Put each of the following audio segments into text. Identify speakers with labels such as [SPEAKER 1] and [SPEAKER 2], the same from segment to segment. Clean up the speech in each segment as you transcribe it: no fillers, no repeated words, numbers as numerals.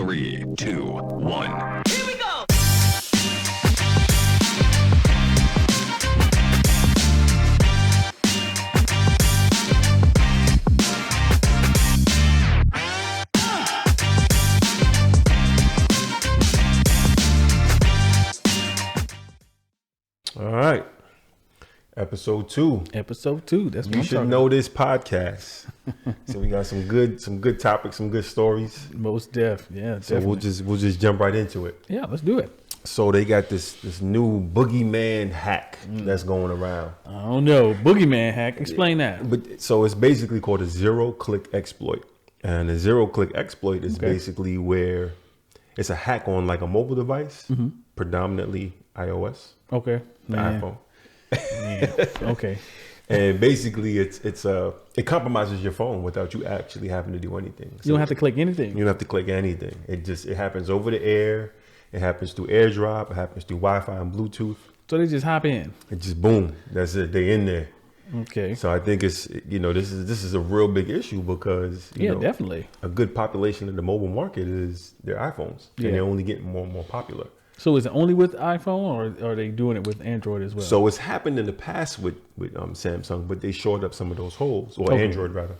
[SPEAKER 1] 3, 2, 1.
[SPEAKER 2] Here we go.
[SPEAKER 3] All right. Episode 2.
[SPEAKER 4] Episode 2. That's what
[SPEAKER 3] You
[SPEAKER 4] I'm
[SPEAKER 3] should
[SPEAKER 4] talking
[SPEAKER 3] know this podcast. So we got some good topics, some good stories.
[SPEAKER 4] about. Most deaf. Yeah,
[SPEAKER 3] So
[SPEAKER 4] definitely.
[SPEAKER 3] we'll just jump right into it.
[SPEAKER 4] Yeah, let's do it.
[SPEAKER 3] So they got this new boogeyman hack that's going around.
[SPEAKER 4] I don't know. Boogeyman hack. Explain that.
[SPEAKER 3] But so it's basically called a zero-click exploit. And a zero-click exploit is basically where it's a hack on like a mobile device, predominantly iOS,
[SPEAKER 4] Okay.
[SPEAKER 3] the
[SPEAKER 4] Man.
[SPEAKER 3] iPhone.
[SPEAKER 4] Man. Okay.
[SPEAKER 3] And basically it compromises your phone without you actually having to do anything.
[SPEAKER 4] You don't have to click anything.
[SPEAKER 3] You don't have to click anything. It happens over the air. It happens through AirDrop. It happens through Wi-Fi and Bluetooth.
[SPEAKER 4] So they just hop in.
[SPEAKER 3] It just boom. That's it. They in there.
[SPEAKER 4] Okay.
[SPEAKER 3] So I think it's this is a real big issue because
[SPEAKER 4] Yeah, definitely.
[SPEAKER 3] a good population of the mobile market is their iPhones,
[SPEAKER 4] Yeah.
[SPEAKER 3] and they're only getting more and more popular.
[SPEAKER 4] So is it only with iPhone, or are they doing it with Android as well?
[SPEAKER 3] So it's happened in the past with Samsung, but they shored up some of those holes, or
[SPEAKER 4] Okay.
[SPEAKER 3] Android rather.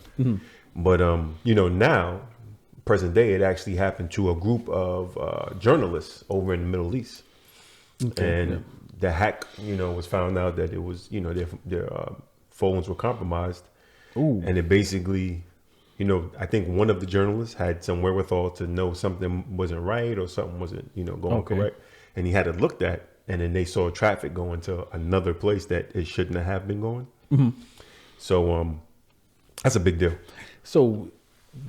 [SPEAKER 3] But now, present day, it actually happened to a group of journalists over in the Middle East, and the hack, was found out that it was, their phones were compromised,
[SPEAKER 4] Ooh.
[SPEAKER 3] and it basically, I think one of the journalists had some wherewithal to know something wasn't right or something wasn't, going
[SPEAKER 4] Okay.
[SPEAKER 3] correct. And he had it looked at, and then they saw traffic going to another place that it shouldn't have been going. So that's a big deal.
[SPEAKER 4] So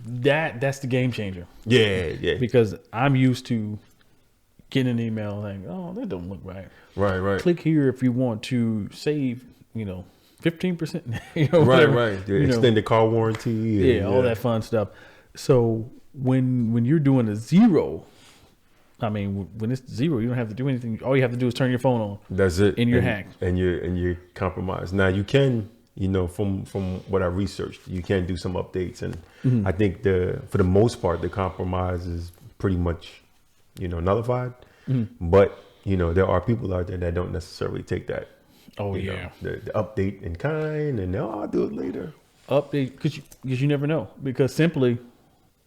[SPEAKER 4] that's the game changer,
[SPEAKER 3] Yeah.
[SPEAKER 4] because I'm used to getting an email like, oh, that don't look right.
[SPEAKER 3] Right.
[SPEAKER 4] Click here if you want to save, 15%.
[SPEAKER 3] Right.
[SPEAKER 4] whatever,
[SPEAKER 3] The extended car warranty.
[SPEAKER 4] Yeah, all that fun stuff. So when you're doing a zero, I mean, when it's zero, you don't have to do anything. All you have to do is turn your phone on.
[SPEAKER 3] That's it.
[SPEAKER 4] And you're
[SPEAKER 3] and,
[SPEAKER 4] hacked.
[SPEAKER 3] And you're compromised. Now you can, from what I researched, you can do some updates, and I think for the most part the compromise is pretty much, nullified. But there are people out there that don't necessarily take that.
[SPEAKER 4] Oh
[SPEAKER 3] you know, the update in kind, and I'll do it later.
[SPEAKER 4] Update because you never know. Because simply,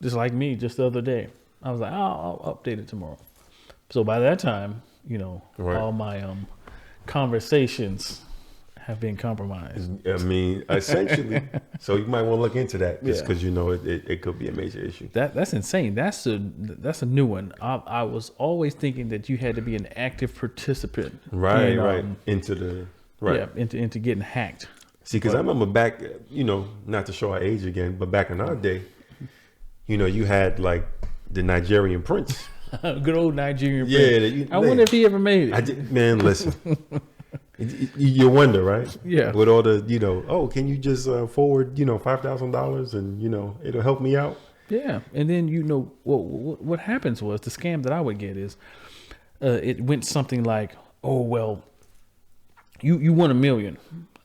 [SPEAKER 4] just like me, just the other day, I was like, I'll update it tomorrow. So by that time,
[SPEAKER 3] Right.
[SPEAKER 4] all my conversations have been compromised.
[SPEAKER 3] I mean, essentially. So you might want to look into that, just
[SPEAKER 4] Yeah.
[SPEAKER 3] because it could be a major issue.
[SPEAKER 4] That's insane. That's a new one. I was always thinking that you had to be an active participant.
[SPEAKER 3] Right,
[SPEAKER 4] in,
[SPEAKER 3] right. Into the right.
[SPEAKER 4] Yeah, into getting hacked.
[SPEAKER 3] See, because I remember back, not to show our age again, but back in our day, you had like the Nigerian prince.
[SPEAKER 4] Good old Nigerian
[SPEAKER 3] Yeah,
[SPEAKER 4] prince. I wonder if he ever made it.
[SPEAKER 3] Man, listen. You wonder, right?
[SPEAKER 4] Yeah.
[SPEAKER 3] With all the, can you just forward, $5,000 and, it'll help me out.
[SPEAKER 4] Yeah, and then what happens was the scam that I would get is it went something like, oh well, you won $1 million,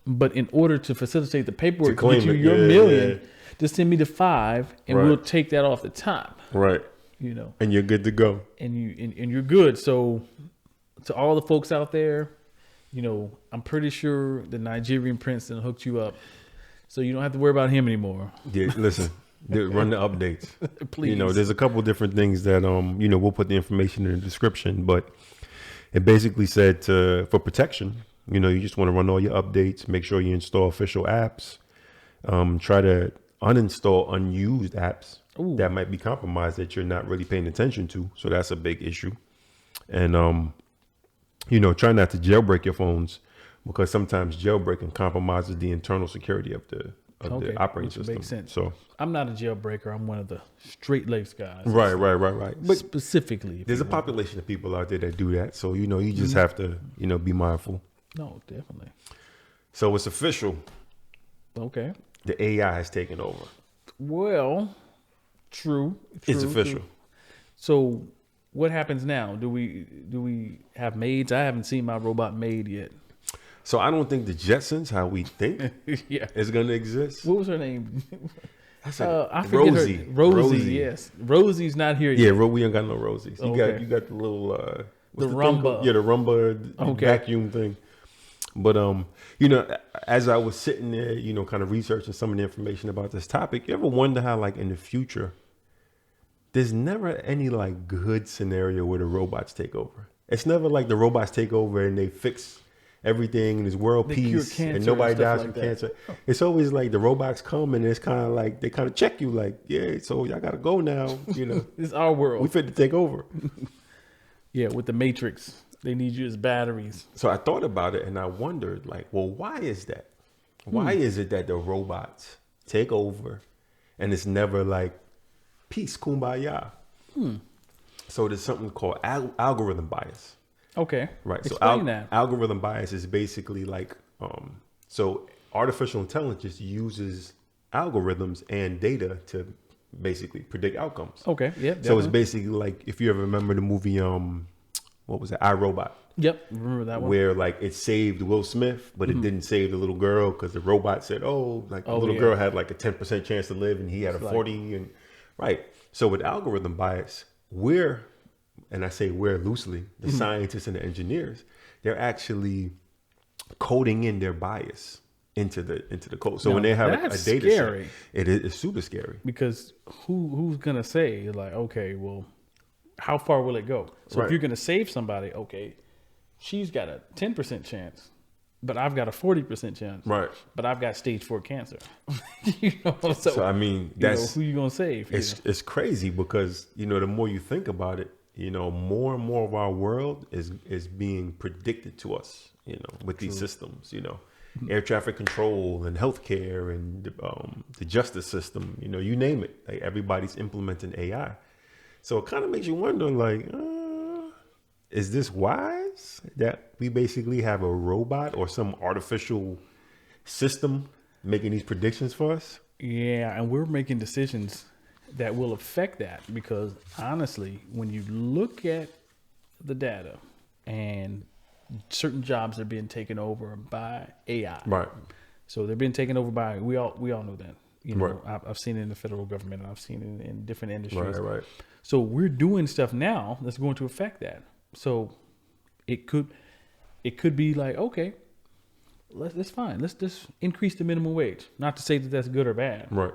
[SPEAKER 4] but in order to facilitate the paperwork to
[SPEAKER 3] claim
[SPEAKER 4] get you
[SPEAKER 3] it,
[SPEAKER 4] your
[SPEAKER 3] yeah,
[SPEAKER 4] million,
[SPEAKER 3] yeah.
[SPEAKER 4] just send me the 5 and
[SPEAKER 3] Right.
[SPEAKER 4] we'll take that off the top.
[SPEAKER 3] Right. And you're good to go.
[SPEAKER 4] And you're good. So to all the folks out there, I'm pretty sure the Nigerian prince then hooked you up, so you don't have to worry about him anymore.
[SPEAKER 3] Yeah, listen, run the updates.
[SPEAKER 4] Please.
[SPEAKER 3] There's a couple different things that we'll put the information in the description, but it basically said for protection, you just want to run all your updates, make sure you install official apps, try to uninstall unused apps
[SPEAKER 4] Ooh.
[SPEAKER 3] that might be compromised that you're not really paying attention to. So that's a big issue. And try not to jailbreak your phones, because sometimes jailbreaking compromises the internal security of the operating
[SPEAKER 4] which
[SPEAKER 3] system.
[SPEAKER 4] makes sense.
[SPEAKER 3] So
[SPEAKER 4] I'm not a jailbreaker. I'm one of the straight-laced guys.
[SPEAKER 3] right. But
[SPEAKER 4] Specifically, if
[SPEAKER 3] there's
[SPEAKER 4] you
[SPEAKER 3] a
[SPEAKER 4] want.
[SPEAKER 3] population of people out there that do that. So, you just have to, be mindful.
[SPEAKER 4] No, definitely.
[SPEAKER 3] So it's official.
[SPEAKER 4] Okay.
[SPEAKER 3] The AI has taken over.
[SPEAKER 4] Well, true.
[SPEAKER 3] It's official.
[SPEAKER 4] So, what happens now? Do we have maids? I haven't seen my robot maid yet.
[SPEAKER 3] So I don't think the Jetsons, how we think,
[SPEAKER 4] Yeah.
[SPEAKER 3] is going to exist.
[SPEAKER 4] What was her name?
[SPEAKER 3] That's like
[SPEAKER 4] I forget
[SPEAKER 3] Rosie.
[SPEAKER 4] her. Rosie, yes. Rosie's not here
[SPEAKER 3] Yeah,
[SPEAKER 4] yet.
[SPEAKER 3] we ain't got no Rosies.
[SPEAKER 4] Okay.
[SPEAKER 3] You got the little
[SPEAKER 4] The
[SPEAKER 3] thing
[SPEAKER 4] Rumba.
[SPEAKER 3] called? Yeah, the Rumba
[SPEAKER 4] Okay.
[SPEAKER 3] vacuum thing. But you know, as I was sitting there, you know, kind of researching some of the information about this topic, you ever wonder how, like, in the future, there's never any like good scenario where the robots take over. It's never like the robots take over and they fix everything and there's world
[SPEAKER 4] They cure
[SPEAKER 3] peace
[SPEAKER 4] cancer
[SPEAKER 3] and nobody
[SPEAKER 4] and stuff
[SPEAKER 3] dies
[SPEAKER 4] like
[SPEAKER 3] from
[SPEAKER 4] that.
[SPEAKER 3] cancer. It's always like the robots come and it's kind of like they kind of check you, like, yeah, so y'all gotta go now. You know,
[SPEAKER 4] It's our world.
[SPEAKER 3] we fit to take over.
[SPEAKER 4] Yeah, with the Matrix, they need you as batteries.
[SPEAKER 3] So I thought about it and I wondered, like, well, why is that? Why is it that the robots take over and it's never like peace, kumbaya? So there's something called algorithm bias,
[SPEAKER 4] Okay.
[SPEAKER 3] right?
[SPEAKER 4] Explain that.
[SPEAKER 3] Algorithm bias is basically like, so artificial intelligence uses algorithms and data to basically predict outcomes.
[SPEAKER 4] Okay. Yeah.
[SPEAKER 3] So it's
[SPEAKER 4] definitely.
[SPEAKER 3] basically like, if you ever remember the movie, what was it, iRobot?
[SPEAKER 4] Yep. Remember that one?
[SPEAKER 3] Where like it saved Will Smith, but it didn't save the little girl because the robot said, "Oh, like the little
[SPEAKER 4] yeah.
[SPEAKER 3] girl had like a 10% chance to live, and he had a 40." And right. So with algorithm bias, and I say we're loosely, the scientists and the engineers, they're actually coding in their bias into the code. So
[SPEAKER 4] Now,
[SPEAKER 3] when they have a
[SPEAKER 4] that's
[SPEAKER 3] data
[SPEAKER 4] scary.
[SPEAKER 3] set, it's super scary.
[SPEAKER 4] Because who's gonna say, like, okay, well, how far will it go? So
[SPEAKER 3] Right.
[SPEAKER 4] if you're gonna save somebody, okay, she's got a 10% chance, but I've got a 40% chance.
[SPEAKER 3] Right.
[SPEAKER 4] But I've got stage 4 cancer. You know,
[SPEAKER 3] So I mean,
[SPEAKER 4] you know,
[SPEAKER 3] that's
[SPEAKER 4] who you gonna save?
[SPEAKER 3] it's crazy because, you know, the more you think about it, you know, more and more of our world is being predicted to us, you know, with these systems, you know, air traffic control and healthcare and the justice system, you know, you name it, like everybody's implementing AI. So it kind of makes you wonder, like, is this wise that we basically have a robot or some artificial system making these predictions for us?
[SPEAKER 4] Yeah, and we're making decisions that will affect that because honestly, when you look at the data and certain jobs are being taken over by AI.
[SPEAKER 3] Right.
[SPEAKER 4] So they're being taken over by, we all know that. You know,
[SPEAKER 3] Right.
[SPEAKER 4] I've seen it in the federal government and I've seen it in different industries.
[SPEAKER 3] Right.
[SPEAKER 4] So we're doing stuff now that's going to affect that. So it could be like, okay, that's fine. Let's just increase the minimum wage. Not to say that that's good or bad.
[SPEAKER 3] Right.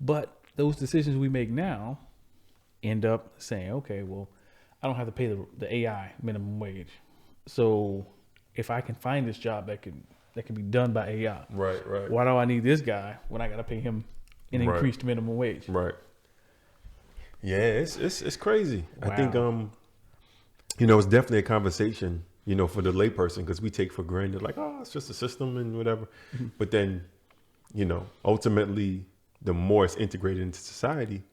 [SPEAKER 4] But those decisions we make now end up saying, okay, well, I don't have to pay the AI minimum wage. So if I can find this job that can be done by AI,
[SPEAKER 3] Right.
[SPEAKER 4] why do I need this guy when I got to pay him an
[SPEAKER 3] Right.
[SPEAKER 4] increased minimum wage?
[SPEAKER 3] Right. Yeah, it's crazy.
[SPEAKER 4] Wow.
[SPEAKER 3] I think you know, it's definitely a conversation, you know, for the layperson, because we take for granted like, oh, it's just a system and whatever. But then, you know, ultimately, the more it's integrated into society,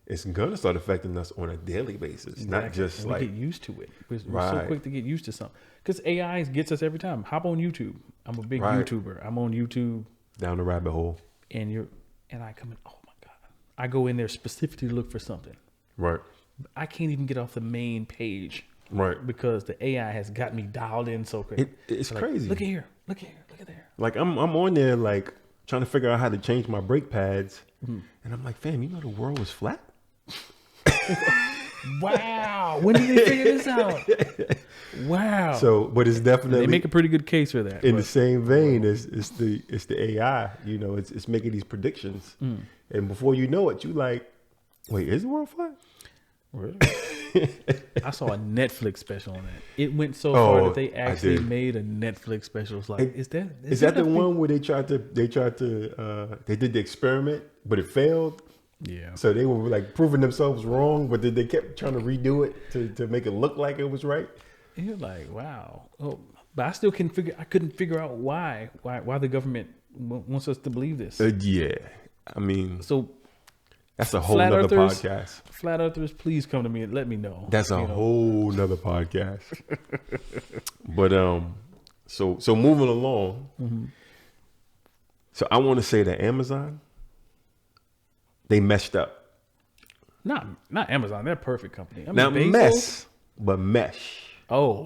[SPEAKER 3] it's gonna start affecting us on a daily basis, not
[SPEAKER 4] Exactly.
[SPEAKER 3] just
[SPEAKER 4] And
[SPEAKER 3] like
[SPEAKER 4] we get used to it. We're so
[SPEAKER 3] Right.
[SPEAKER 4] quick to get used to something because AI gets us every time. Hop on YouTube. I'm a big
[SPEAKER 3] Right.
[SPEAKER 4] YouTuber. I'm on YouTube,
[SPEAKER 3] down the rabbit hole.
[SPEAKER 4] and I come in. Oh my god! I go in there specifically to look for something.
[SPEAKER 3] Right.
[SPEAKER 4] I can't even get off the main page
[SPEAKER 3] Right.
[SPEAKER 4] because the AI has got me dialed in so quick.
[SPEAKER 3] It's
[SPEAKER 4] Like,
[SPEAKER 3] crazy.
[SPEAKER 4] Look at here. Look at here. Look at there.
[SPEAKER 3] Like I'm on there like trying to figure out how to change my brake pads, and I'm like, fam, you know the world is flat.
[SPEAKER 4] Wow! When did they figure this out? Wow!
[SPEAKER 3] So, but it's definitely
[SPEAKER 4] they make a pretty good case for that.
[SPEAKER 3] in the
[SPEAKER 4] but-
[SPEAKER 3] same vein as it's the AI, you know, it's making these predictions, and before you know it, you like, wait, is the world flat?
[SPEAKER 4] Really? I saw a Netflix special on that. It went so far
[SPEAKER 3] Oh,
[SPEAKER 4] that they
[SPEAKER 3] I
[SPEAKER 4] actually
[SPEAKER 3] did.
[SPEAKER 4] made a Netflix special. It's like, is that
[SPEAKER 3] The one where they tried to they did the experiment, but it failed?
[SPEAKER 4] Yeah.
[SPEAKER 3] So they were like proving themselves wrong, but then they kept trying to redo it to make it look like it was right.
[SPEAKER 4] And you're like, wow. Oh, but I still I couldn't figure out why the government wants us to believe this.
[SPEAKER 3] Yeah, I mean,
[SPEAKER 4] So
[SPEAKER 3] that's a whole
[SPEAKER 4] Flat
[SPEAKER 3] nother
[SPEAKER 4] Earthers?
[SPEAKER 3] podcast.
[SPEAKER 4] flat earthers, please come to me and let me know.
[SPEAKER 3] That's a
[SPEAKER 4] You know?
[SPEAKER 3] whole nother podcast. But so moving along. So I want to say that Amazon, they messed up.
[SPEAKER 4] Not Amazon. They're a perfect company. I mean,
[SPEAKER 3] Not
[SPEAKER 4] Bezos-
[SPEAKER 3] mess, but mesh.
[SPEAKER 4] Oh,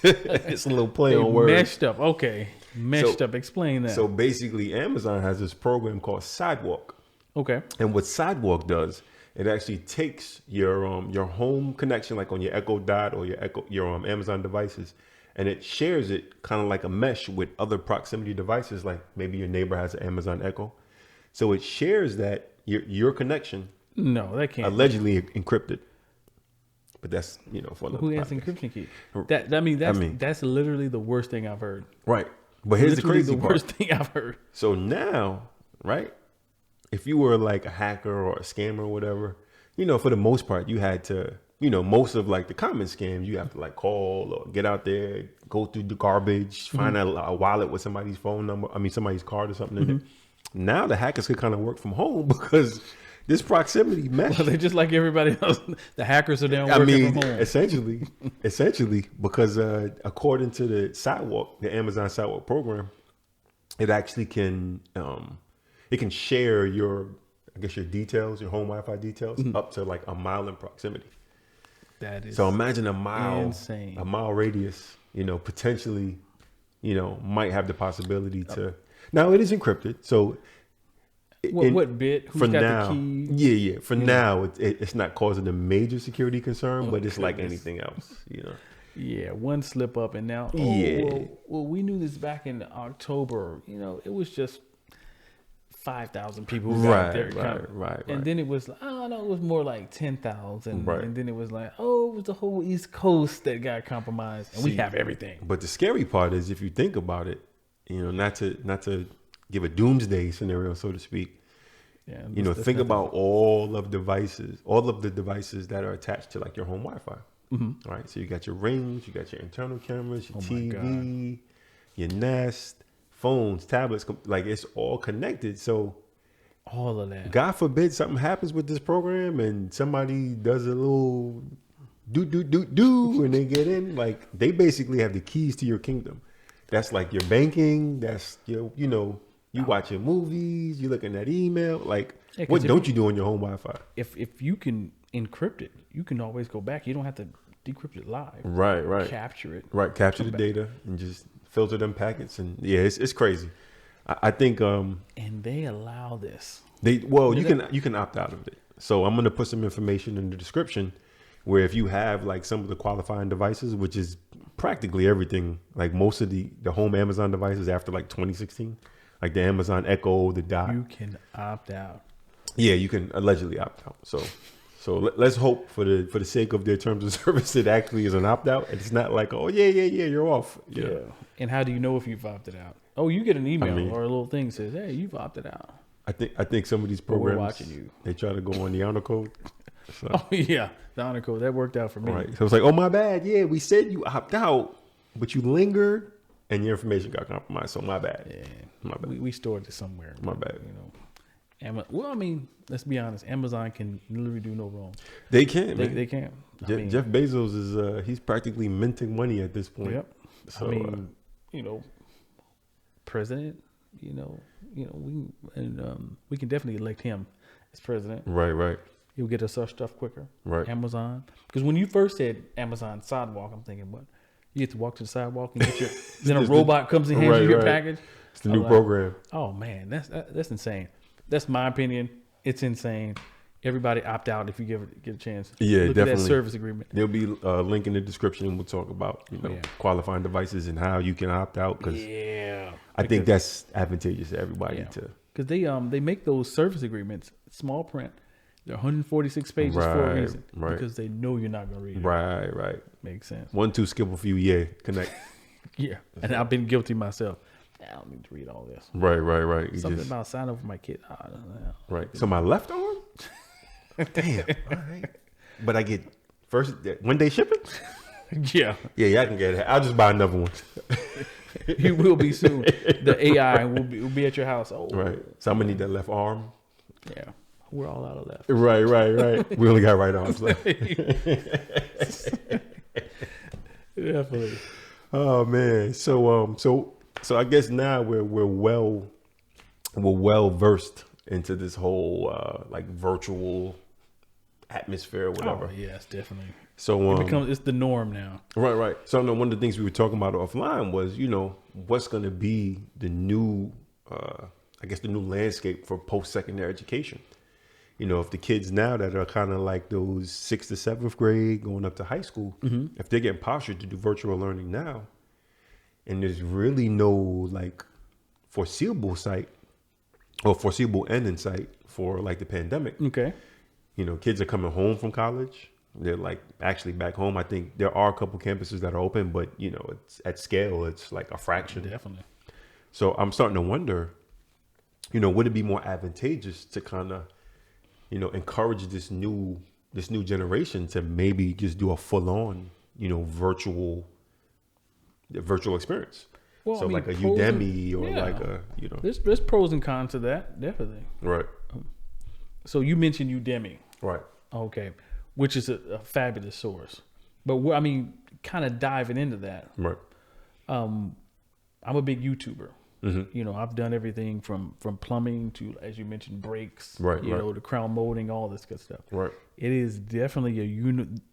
[SPEAKER 3] It's a little play
[SPEAKER 4] they
[SPEAKER 3] on words.
[SPEAKER 4] meshed up. Okay, meshed
[SPEAKER 3] So-
[SPEAKER 4] up. Explain that.
[SPEAKER 3] So basically, Amazon has this program called Sidewalk.
[SPEAKER 4] Okay.
[SPEAKER 3] And what Sidewalk does, it actually takes your home connection, like on your Echo Dot or your Amazon devices, and it shares it kind of like a mesh with other proximity devices, like maybe your neighbor has an Amazon Echo. So it shares that your connection
[SPEAKER 4] No, that can't.
[SPEAKER 3] allegedly encrypted. But that's, for another
[SPEAKER 4] Who has
[SPEAKER 3] podcast.
[SPEAKER 4] encryption key? That's literally the worst thing I've heard.
[SPEAKER 3] Right. But here's the
[SPEAKER 4] Literally
[SPEAKER 3] crazy part.
[SPEAKER 4] worst thing I've heard.
[SPEAKER 3] So now, right, if you were like a hacker or a scammer or whatever, for the most part, you had to, most of like the common scams, you have to like call or get out there, go through the garbage, find a wallet with somebody's phone number, somebody's card or something in it. Now the hackers could kind of work from home because this proximity mesh.
[SPEAKER 4] Well, they're just like everybody else. The hackers are down working from home.
[SPEAKER 3] essentially, because according to the Amazon Sidewalk program, it actually can share your details, your home Wi-Fi details, up to like a mile in proximity.
[SPEAKER 4] That is
[SPEAKER 3] So imagine a mile
[SPEAKER 4] insane.
[SPEAKER 3] A mile radius, potentially, might have the possibility to. Now it is encrypted, so.
[SPEAKER 4] What bit? Who's got
[SPEAKER 3] now,
[SPEAKER 4] the key?
[SPEAKER 3] Yeah. For now, it's not causing a major security concern, but it's like anything else,
[SPEAKER 4] Yeah, one slip up and now. Well, we knew this back in October. It was just 5,000 people who got there.
[SPEAKER 3] Right.
[SPEAKER 4] And then it was, I don't know, it was more like 10,000.
[SPEAKER 3] Right.
[SPEAKER 4] And then it was like, it was the whole East Coast that got compromised, and we have everything.
[SPEAKER 3] But the scary part is, if you think about it, not to give a doomsday scenario, so to speak.
[SPEAKER 4] Yeah,
[SPEAKER 3] Think about all of the devices that are attached to like your home Wi-Fi. Right. So you got your rings, you got your internal cameras, your TV, your Nest, phones, tablets, like it's all connected. So
[SPEAKER 4] all of that.
[SPEAKER 3] God forbid something happens with this program and somebody does a little do and they get in, like they basically have the keys to your kingdom. That's like your banking, that's your, you watching movies, you looking at email. Like, what don't you do on your home Wi-Fi?
[SPEAKER 4] If you can encrypt it, you can always go back. You don't have to decrypt it live.
[SPEAKER 3] Right.
[SPEAKER 4] Capture it.
[SPEAKER 3] Right. Capture the data and just filter them packets. And yeah, it's crazy. I think.
[SPEAKER 4] And they allow this.
[SPEAKER 3] You can opt out of it. So I'm going to put some information in the description where if you have like some of the qualifying devices, which is practically everything, like most of the home Amazon devices after like 2016. Like the Amazon Echo, the Dot.
[SPEAKER 4] You can opt out.
[SPEAKER 3] Yeah, you can allegedly opt out. So let's hope for the sake of their terms of service, it actually is an opt out. It's not like, oh yeah, you're off.
[SPEAKER 4] Yeah. And how do you know if you've opted out? Oh, you get an email or a little thing that says, "Hey, you've opted out."
[SPEAKER 3] I think some of these programs,
[SPEAKER 4] we're watching you.
[SPEAKER 3] They try to go on the honor code. So.
[SPEAKER 4] Oh yeah, the honor code that worked out for me.
[SPEAKER 3] Right. So it's like, oh my bad. Yeah, we said you opt out, but you lingered. And your information got compromised, so my bad.
[SPEAKER 4] Yeah,
[SPEAKER 3] my bad.
[SPEAKER 4] We stored it somewhere.
[SPEAKER 3] My bad.
[SPEAKER 4] Let's be honest. Amazon can literally do no wrong.
[SPEAKER 3] They can.
[SPEAKER 4] They can.
[SPEAKER 3] Jeff Bezos is he's practically minting money at this point.
[SPEAKER 4] Yep. So president. We can definitely elect him as president.
[SPEAKER 3] Right.
[SPEAKER 4] He'll get us our stuff quicker.
[SPEAKER 3] Right.
[SPEAKER 4] Amazon. Because when you first said Amazon Sidewalk, I'm thinking, what? You get to walk to the sidewalk and get your. Then a robot comes and hands you your package.
[SPEAKER 3] It's the new program.
[SPEAKER 4] Oh man, that's insane. That's my opinion. It's insane. Everybody opt out if you get a chance.
[SPEAKER 3] Yeah,
[SPEAKER 4] Look
[SPEAKER 3] definitely.
[SPEAKER 4] At that service agreement.
[SPEAKER 3] There'll be a link in the description, and we'll talk about qualifying devices and how you can opt out. Because I think that's advantageous to everybody
[SPEAKER 4] because they make those service agreements small print. They're 146 pages for a reason.
[SPEAKER 3] Right.
[SPEAKER 4] Because they know you're not going to read it.
[SPEAKER 3] Right.
[SPEAKER 4] Makes sense.
[SPEAKER 3] 1, 2, skip a few. Yeah, connect.
[SPEAKER 4] Yeah, and I've been guilty myself. I don't need to read all this.
[SPEAKER 3] Right.
[SPEAKER 4] Something about sign up for my kid.
[SPEAKER 3] Right. So my left arm. Damn. All right. But I get first one day shipping.
[SPEAKER 4] Yeah,
[SPEAKER 3] I can get it. I'll just buy another one.
[SPEAKER 4] You will be soon. The AI will be at your house. Oh,
[SPEAKER 3] right. So I'm gonna need that left arm.
[SPEAKER 4] Yeah, we're all out of left.
[SPEAKER 3] Right. We only got right arms left.
[SPEAKER 4] Definitely.
[SPEAKER 3] Oh man. So I guess now we're well versed into this whole like virtual atmosphere or whatever.
[SPEAKER 4] Oh, yes, definitely.
[SPEAKER 3] So
[SPEAKER 4] it's the norm now.
[SPEAKER 3] Right. So one of the things we were talking about offline was, what's going to be the new I guess, the new landscape for post-secondary education. You know, if the kids now that are kind of like those 6th to 7th grade going up to high school, if they're getting postured to do virtual learning now, and there's really no like foreseeable end in sight for like the pandemic.
[SPEAKER 4] Okay.
[SPEAKER 3] You know, kids are coming home from college. They're like actually back home. I think there are a couple campuses that are open, but you know, it's at scale, it's like a fraction.
[SPEAKER 4] Definitely.
[SPEAKER 3] So I'm starting to wonder, you know, would it be more advantageous to kind of, you know, encourage this new generation to maybe just do a full on, you know, virtual experience?
[SPEAKER 4] Well,
[SPEAKER 3] So
[SPEAKER 4] I mean,
[SPEAKER 3] like a
[SPEAKER 4] pros and-
[SPEAKER 3] Udemy or
[SPEAKER 4] yeah.
[SPEAKER 3] like a, you know,
[SPEAKER 4] There's pros and cons to that, definitely.
[SPEAKER 3] right,
[SPEAKER 4] So you mentioned Udemy,
[SPEAKER 3] right.
[SPEAKER 4] okay, which is a fabulous source. But I mean, kind of diving into that,
[SPEAKER 3] Right.
[SPEAKER 4] I'm a big YouTuber.
[SPEAKER 3] Mm-hmm.
[SPEAKER 4] You know, I've done everything from plumbing to, as you mentioned, brakes.
[SPEAKER 3] Right,
[SPEAKER 4] You
[SPEAKER 3] right.
[SPEAKER 4] know, the crown molding, all this good stuff.
[SPEAKER 3] Right.
[SPEAKER 4] It is definitely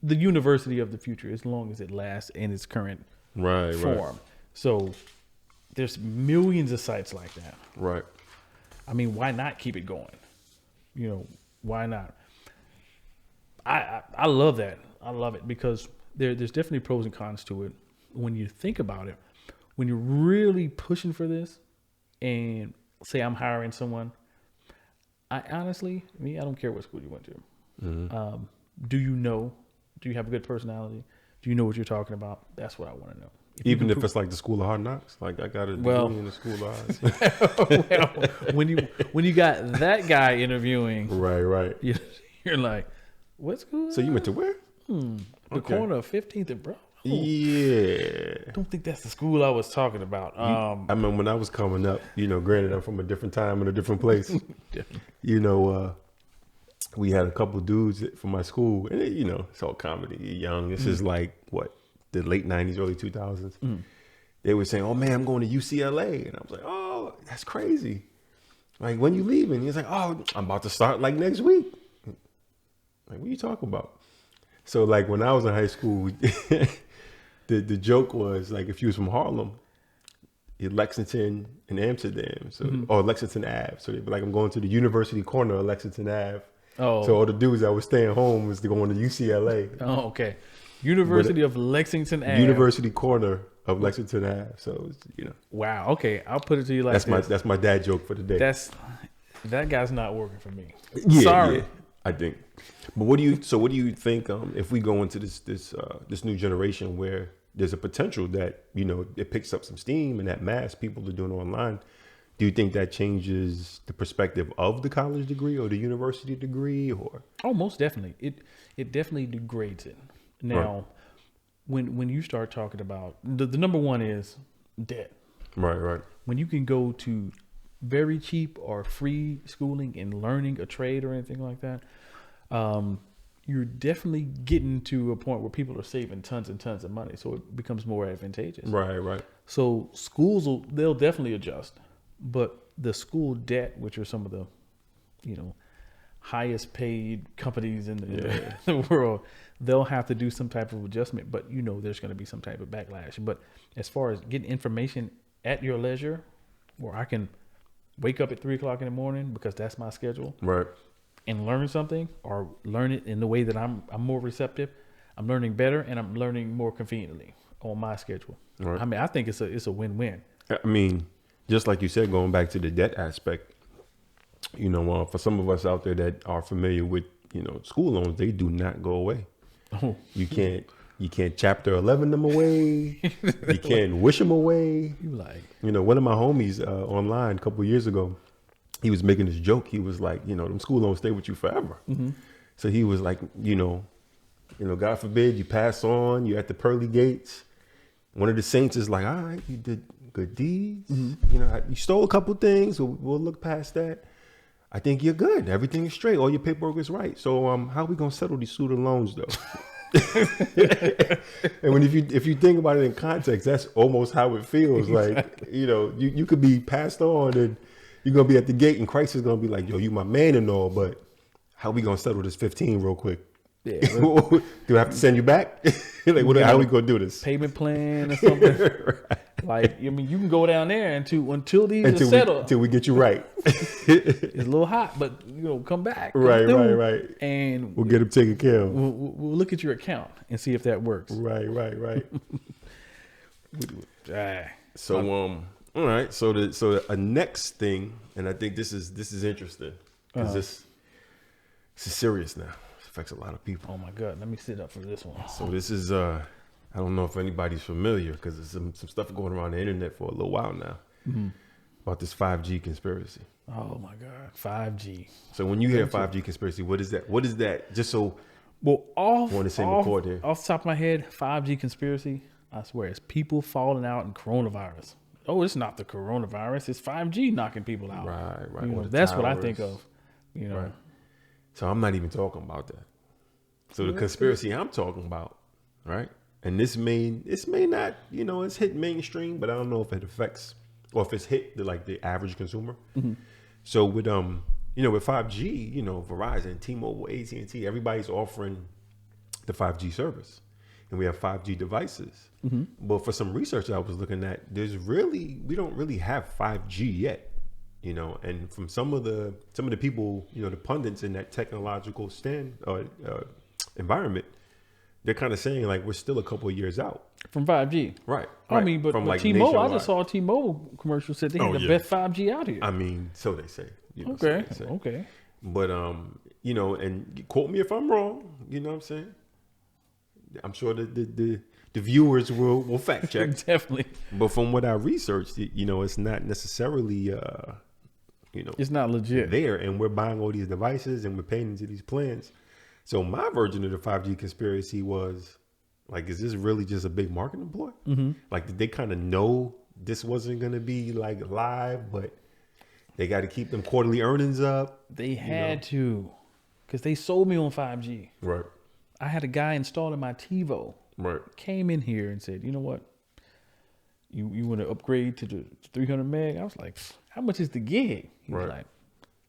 [SPEAKER 4] the university of the future, as long as it lasts in its current
[SPEAKER 3] Right.
[SPEAKER 4] form. So there's millions of sites like that.
[SPEAKER 3] Right.
[SPEAKER 4] I mean, why not keep it going? You know, why not? I love that. I love it because there's definitely pros and cons to it. When you think about it, when you're really pushing for this, and say I'm hiring someone, I honestly, I don't care what school you went to.
[SPEAKER 3] Mm-hmm.
[SPEAKER 4] Do you have a good personality? Do you know what you're talking about? That's what I want to know.
[SPEAKER 3] Even if it's like the School of Hard Knocks, like I got a degree in the School of Hard.
[SPEAKER 4] when you got that guy interviewing,
[SPEAKER 3] Right.
[SPEAKER 4] you're like, what school?
[SPEAKER 3] So you went to where?
[SPEAKER 4] The
[SPEAKER 3] Okay.
[SPEAKER 4] corner of 15th and bro.
[SPEAKER 3] Yeah.
[SPEAKER 4] I don't think that's the school I was talking about.
[SPEAKER 3] I mean, when I was coming up, you know, granted I'm from a different time and a different place. You know, we had a couple dudes from my school, and you know, it's all comedy. You're young. This is like what, the late '90s, early 2000s. They were saying, "Oh man, I'm going to UCLA," and I was like, "Oh, that's crazy." Like, when you leaving? He's like, "Oh, I'm about to start like next week." Like, what are you talking about? So like when I was in high school, the joke was like if you was from Harlem, in Lexington and Amsterdam, so or Lexington Ave. So they'd be like, I'm going to the University corner of Lexington Ave.
[SPEAKER 4] Oh.
[SPEAKER 3] So all the dudes that were staying home was going to UCLA.
[SPEAKER 4] Oh, okay. University of Lexington Ave.
[SPEAKER 3] University corner of Lexington Ave. So it's, you know,
[SPEAKER 4] Wow. Okay, I'll put it to you like
[SPEAKER 3] that's my dad joke for the day.
[SPEAKER 4] That guy's not working for me.
[SPEAKER 3] Yeah,
[SPEAKER 4] Sorry.
[SPEAKER 3] yeah, I think. But what do you think if we go into this new generation where there's a potential that, you know, it picks up some steam and that mass people are doing online? Do you think that changes the perspective of the college degree or the university degree, or?
[SPEAKER 4] Oh, most definitely. It definitely degrades it. Now, when you start talking about the number one is debt.
[SPEAKER 3] Right.
[SPEAKER 4] When you can go to very cheap or free schooling and learning a trade or anything like that, you're definitely getting to a point where people are saving tons and tons of money. So it becomes more advantageous.
[SPEAKER 3] Right.
[SPEAKER 4] So schools they'll definitely adjust, but the school debt, which are some of the, you know, highest paid companies in the world, they'll have to do some type of adjustment, but you know, there's going to be some type of backlash. But as far as getting information at your leisure, where I can wake up at 3:00 in the morning because that's my schedule,
[SPEAKER 3] Right.
[SPEAKER 4] and learn something or learn it in the way that I'm more receptive, I'm learning better and I'm learning more conveniently on my schedule.
[SPEAKER 3] Right.
[SPEAKER 4] I mean, I think it's a win-win.
[SPEAKER 3] I mean, just like you said, going back to the debt aspect, you know, for some of us out there that are familiar with, you know, school loans, they do not go away.
[SPEAKER 4] Oh.
[SPEAKER 3] You can't chapter 11 them away. You can't wish them away.
[SPEAKER 4] You like,
[SPEAKER 3] You know, one of my homies online a couple of years ago, he was making this joke. He was like, you know, them school loans stay with you forever. So he was like, you know, God forbid you pass on, you're at the pearly gates. One of the saints is like, all right, you did good deeds. You know, you stole a couple things. We'll look past that. I think you're good. Everything is straight. All your paperwork is right. So how are we going to settle these student loans though? And if you think about it in context, that's almost how it feels. Exactly. Like, you know, you could be passed on and you're going to be at the gate and Christ is going to be like, yo, you my man and all, but how we going to settle this 15 real quick? Yeah, do I have to send you back? Like, how are we going to do this?
[SPEAKER 4] Payment plan or something? Right. Like, I mean, you can go down there until these are settled.
[SPEAKER 3] Until we get you right.
[SPEAKER 4] It's a little hot, but come back.
[SPEAKER 3] Right.
[SPEAKER 4] And
[SPEAKER 3] We'll get them taken care of.
[SPEAKER 4] we'll look at your account and see if that works.
[SPEAKER 3] Right.
[SPEAKER 4] Ah.
[SPEAKER 3] So all right. So a next thing, and I think this is interesting because this is serious now. It affects a lot of people.
[SPEAKER 4] Oh my God, let me sit up for this one.
[SPEAKER 3] So this is I don't know if anybody's familiar because there's some stuff going around the internet for a little while now about this 5G conspiracy.
[SPEAKER 4] Oh my God, 5G.
[SPEAKER 3] So when you hear 5G conspiracy, what is that? What is that? Just so
[SPEAKER 4] off
[SPEAKER 3] on the same accord here.
[SPEAKER 4] Off the top of my head, 5G conspiracy. I swear, it's people falling out in coronavirus. Oh, it's not the coronavirus. It's 5G knocking people out.
[SPEAKER 3] Right.
[SPEAKER 4] That's what I think of. Right.
[SPEAKER 3] So I'm not even talking about that. So the conspiracy I'm talking about, right? And this may not, it's hit mainstream, but I don't know if it affects or if it's hit the average consumer. Mm-hmm. So with with 5G, Verizon, T-Mobile, AT&T, everybody's offering the 5G service, and we have 5G devices. Mm-hmm. But for some research I was looking at, we don't really have 5G yet, and from some of the people, the pundits in that technological environment, they're kind of saying like we're still a couple of years out
[SPEAKER 4] from 5G.
[SPEAKER 3] Right.
[SPEAKER 4] I mean, but
[SPEAKER 3] from
[SPEAKER 4] T-Mobile,
[SPEAKER 3] nationwide.
[SPEAKER 4] I just saw a T-Mobile commercial said they had the best 5G out here.
[SPEAKER 3] I mean, so they say.
[SPEAKER 4] Okay.
[SPEAKER 3] So they say.
[SPEAKER 4] Okay.
[SPEAKER 3] But and quote me if I'm wrong. You know what I'm saying? I'm sure the viewers will fact check.
[SPEAKER 4] Definitely.
[SPEAKER 3] But from what I researched, it's not necessarily
[SPEAKER 4] it's not legit
[SPEAKER 3] there, and we're buying all these devices and we're paying into these plans. So my version of the 5G conspiracy was like, is this really just a big marketing ploy? Mm-hmm. Like, did they kind of know this wasn't going to be like live, but they got to keep them quarterly earnings up?
[SPEAKER 4] They had to, because they sold me on 5G.
[SPEAKER 3] Right.
[SPEAKER 4] I had a guy installing my TiVo.
[SPEAKER 3] Right.
[SPEAKER 4] Came in here and said, you know what? You want to upgrade to the 300 meg? I was like, how much is the gig? He was like,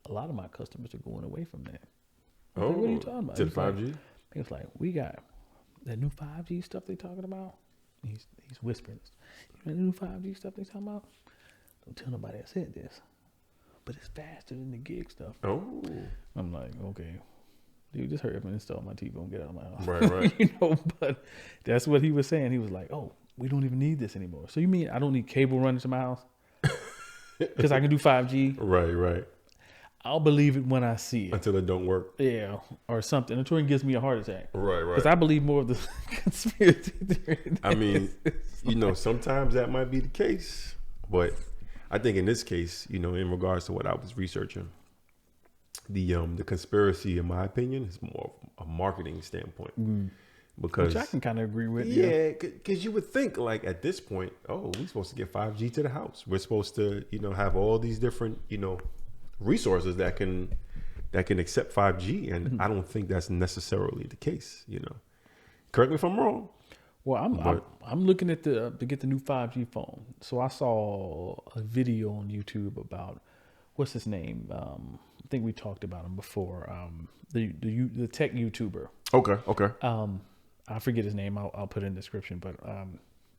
[SPEAKER 4] a lot of my customers are going away from that. I was like, what are you talking about?
[SPEAKER 3] To the 5G?
[SPEAKER 4] He was like, we got that new 5G stuff they talking about. He's whispering. You know the new 5G stuff they talking about? Don't tell nobody I said this. But it's faster than the gig stuff.
[SPEAKER 3] Oh.
[SPEAKER 4] I'm like, okay. Dude, just hurry up and install my TV and get out of my house.
[SPEAKER 3] Right.
[SPEAKER 4] But that's what he was saying. He was like, oh, we don't even need this anymore. So you mean I don't need cable running to my house? Because I can do 5G?
[SPEAKER 3] Right.
[SPEAKER 4] I'll believe it when I see it.
[SPEAKER 3] Until it don't work.
[SPEAKER 4] Yeah, or something. Until it gives me a heart attack.
[SPEAKER 3] Right.
[SPEAKER 4] Because I believe more of the conspiracy theory.
[SPEAKER 3] I mean, sometimes that might be the case. But I think in this case, in regards to what I was researching, the conspiracy, in my opinion, is more of a marketing standpoint. Because,
[SPEAKER 4] which I can kind of agree with.
[SPEAKER 3] Yeah, because you would think like at this point, oh, we're supposed to get 5G to the house. We're supposed to, have all these different, resources that can accept 5G, and I don't think that's necessarily the case. Correct me if I'm wrong.
[SPEAKER 4] Well, I'm looking at to get the new 5G phone. So I saw a video on YouTube about what's his name. I think we talked about him before. The tech YouTuber.
[SPEAKER 3] Okay.
[SPEAKER 4] I forget his name. I'll put it in the description. But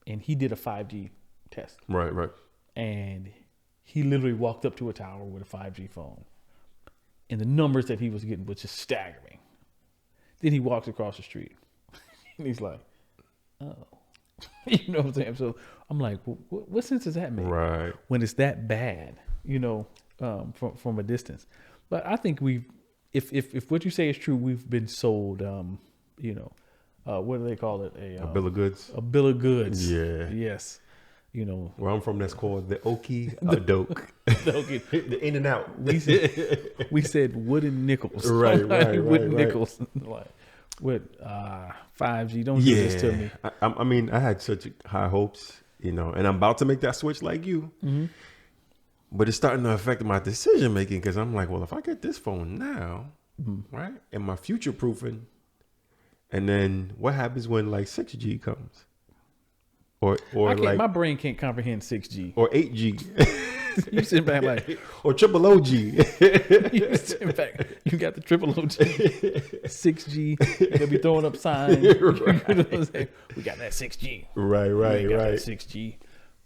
[SPEAKER 4] and he did a 5G test.
[SPEAKER 3] Right.
[SPEAKER 4] And he literally walked up to a tower with a 5G phone, and the numbers that he was getting was just staggering. Then he walks across the street, and he's like, "Oh," you know what I'm saying? So I'm like, "What sense does that make?"
[SPEAKER 3] Right.
[SPEAKER 4] When it's that bad, from a distance. But I think if what you say is true, we've been sold, what do they call it? A
[SPEAKER 3] bill of goods.
[SPEAKER 4] A bill of goods.
[SPEAKER 3] Yeah.
[SPEAKER 4] Yes.
[SPEAKER 3] Where I'm from, that's called the Okie doke. The in and out.
[SPEAKER 4] We said wooden nickels.
[SPEAKER 3] Right.
[SPEAKER 4] Wooden nickels. Like, with 5G, don't do this to me.
[SPEAKER 3] I mean, I had such high hopes, and I'm about to make that switch like you. Mm-hmm. But it's starting to affect my decision making because I'm like, well, if I get this phone now, right, am I future proofing? And then what happens when like 6G comes? Or like
[SPEAKER 4] my brain can't comprehend 6G
[SPEAKER 3] or 8G.
[SPEAKER 4] You sit back like
[SPEAKER 3] or triple OG.
[SPEAKER 4] You sit back. You got the triple OG, 6G. They'll be throwing up signs. Right. You know what I'm saying? We got that 6G.
[SPEAKER 3] Right.
[SPEAKER 4] That 6G.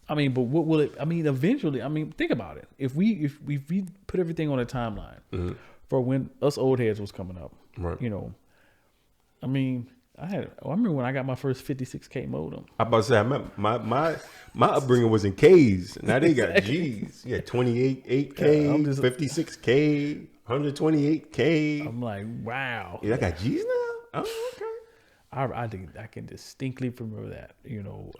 [SPEAKER 4] I mean, but what will it? I mean, eventually. I mean, think about it. If we put everything on a timeline for when us old heads was coming up,
[SPEAKER 3] Right.
[SPEAKER 4] you know, I mean, I remember when I got my first 56K modem.
[SPEAKER 3] I about to say, my upbringing was in K's. Now they got G's. Yeah, 28, 8K,
[SPEAKER 4] Yeah, I'm just-
[SPEAKER 3] 56K, 128K.
[SPEAKER 4] I'm like, wow.
[SPEAKER 3] Yeah, I got G's now? Oh, okay.
[SPEAKER 4] I can distinctly remember that. You know,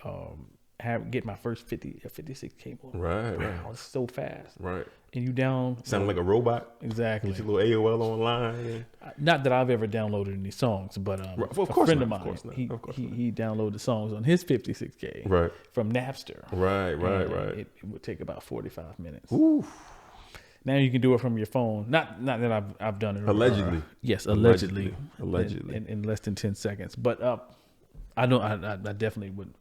[SPEAKER 4] get my first 56K modem.
[SPEAKER 3] Right,
[SPEAKER 4] Wow,
[SPEAKER 3] right.
[SPEAKER 4] it's so fast.
[SPEAKER 3] Right.
[SPEAKER 4] And you down
[SPEAKER 3] Sounded like a robot.
[SPEAKER 4] exactly.
[SPEAKER 3] Get your little AOL online.
[SPEAKER 4] Not that I've ever downloaded any songs, but
[SPEAKER 3] Of
[SPEAKER 4] a
[SPEAKER 3] course
[SPEAKER 4] friend
[SPEAKER 3] not,
[SPEAKER 4] of
[SPEAKER 3] of
[SPEAKER 4] mine,
[SPEAKER 3] course not,
[SPEAKER 4] he
[SPEAKER 3] of course
[SPEAKER 4] he downloaded songs on his 56K
[SPEAKER 3] Right.
[SPEAKER 4] from Napster.
[SPEAKER 3] Right, right,
[SPEAKER 4] And
[SPEAKER 3] right.
[SPEAKER 4] It would take about 45 minutes.
[SPEAKER 3] Ooh.
[SPEAKER 4] Now you can do it from your phone. Not that I've done it.
[SPEAKER 3] Allegedly.
[SPEAKER 4] Yes, allegedly.
[SPEAKER 3] Allegedly.
[SPEAKER 4] In less than 10 seconds. But I don't. I definitely would.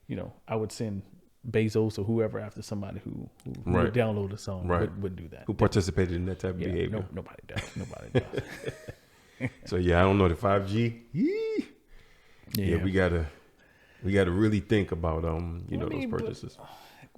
[SPEAKER 4] You know, I would send Bezos or whoever after somebody who
[SPEAKER 3] Right.
[SPEAKER 4] would download a song.
[SPEAKER 3] Right.
[SPEAKER 4] Would do that.
[SPEAKER 3] Who participated in that type of
[SPEAKER 4] Yeah,
[SPEAKER 3] behavior.
[SPEAKER 4] nobody does. Nobody does.
[SPEAKER 3] So yeah, I don't know the 5G. Yee. Yeah, we gotta really think about those purchases.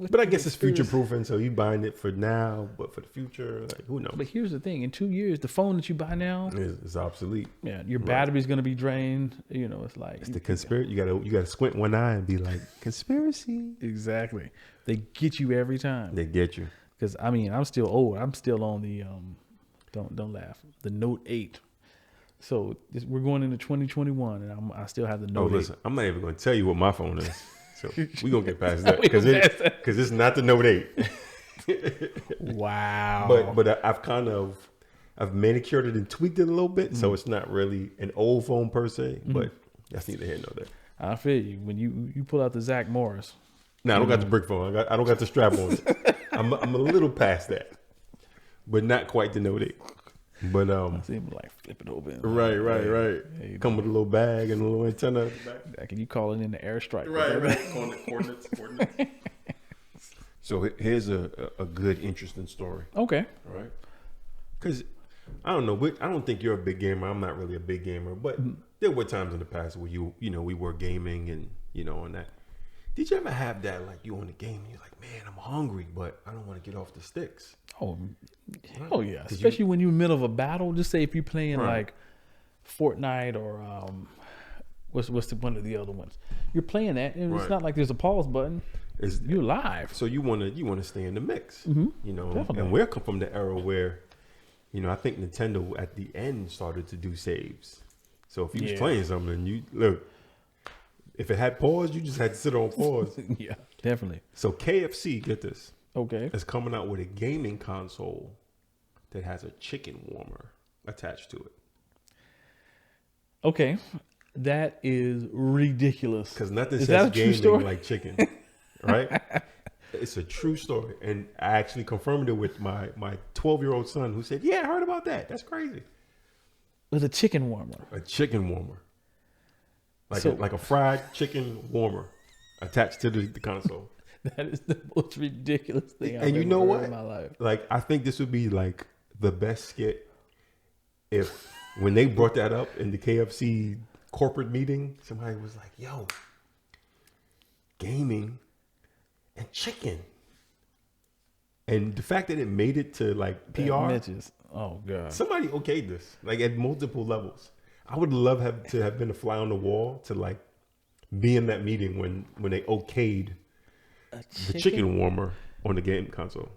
[SPEAKER 3] But I guess it's future proofing, so you buying it for now, but for the future, like who knows?
[SPEAKER 4] But here's the thing: in 2 years, the phone that you buy now,
[SPEAKER 3] It's obsolete.
[SPEAKER 4] yeah, your battery's gonna be drained. You know, it's like
[SPEAKER 3] It's the conspiracy. You gotta squint one eye and be like conspiracy.
[SPEAKER 4] exactly. They get you every time.
[SPEAKER 3] They get you.
[SPEAKER 4] Because I mean, I'm still old. I'm still on the don't laugh. The Note 8. So we're going into 2021, and I still have the
[SPEAKER 3] Oh,
[SPEAKER 4] Note 8.
[SPEAKER 3] listen, I'm not even gonna tell you what my phone is. So we gonna get past that
[SPEAKER 4] We
[SPEAKER 3] because
[SPEAKER 4] gonna pass that.
[SPEAKER 3] it's not the Note 8.
[SPEAKER 4] Wow.
[SPEAKER 3] But I've manicured it and tweaked it a little bit, so it's not really an old phone per se. But that's neither here nor there.
[SPEAKER 4] I feel you when you pull out the Zach Morris.
[SPEAKER 3] No, I don't got the brick phone. I don't got the strap on. I'm a little past that, but not quite the Note 8. But
[SPEAKER 4] See him like flip it over. And
[SPEAKER 3] right.
[SPEAKER 4] Hey,
[SPEAKER 3] Come with a little bag and a little antenna.
[SPEAKER 4] Can you call it in the airstrike?
[SPEAKER 3] Coordinates. So here's a good, interesting story.
[SPEAKER 4] Okay.
[SPEAKER 3] All right. Because I don't know, I don't think you're a big gamer. I'm not really a big gamer, but there were times in the past where we were gaming and on that. Did you ever have that, like you on the game and you're like, man, I'm hungry, but I don't want to get off the sticks?
[SPEAKER 4] Oh yeah. Especially when you're in the middle of a battle. Just say if you're playing like Fortnite or what's one of the other ones. You're playing that, and it's not like there's a pause button. You're live.
[SPEAKER 3] So you want to stay in the mix,
[SPEAKER 4] Definitely.
[SPEAKER 3] And we're come from the era where, I think Nintendo at the end started to do saves. So if you was playing something, you look. If it had pause, you just had to sit on pause.
[SPEAKER 4] Yeah, definitely.
[SPEAKER 3] So KFC, get this,
[SPEAKER 4] Okay.
[SPEAKER 3] is coming out with a gaming console that has a chicken warmer attached to it.
[SPEAKER 4] Okay. That is ridiculous.
[SPEAKER 3] Because nothing
[SPEAKER 4] Is that a
[SPEAKER 3] says
[SPEAKER 4] true
[SPEAKER 3] gaming
[SPEAKER 4] story?
[SPEAKER 3] like chicken, right? It's a true story. And I actually confirmed it with my 12-year-old son who said, yeah, I heard about that. That's crazy.
[SPEAKER 4] With a chicken warmer.
[SPEAKER 3] A chicken warmer.
[SPEAKER 4] So-
[SPEAKER 3] Like a fried chicken warmer attached to the console.
[SPEAKER 4] That is the most ridiculous thing I've
[SPEAKER 3] And you
[SPEAKER 4] ever
[SPEAKER 3] know
[SPEAKER 4] heard
[SPEAKER 3] what?
[SPEAKER 4] in my life.
[SPEAKER 3] Like, I think this would be like the best skit if when they brought that up in the KFC corporate meeting, somebody was like, yo, gaming and chicken. And the fact that it made it to like PR,
[SPEAKER 4] Mitches. Oh god.
[SPEAKER 3] somebody okayed this, like at multiple levels. I would love to have been a fly on the wall to like be in that meeting when they okayed the chicken warmer on the game console.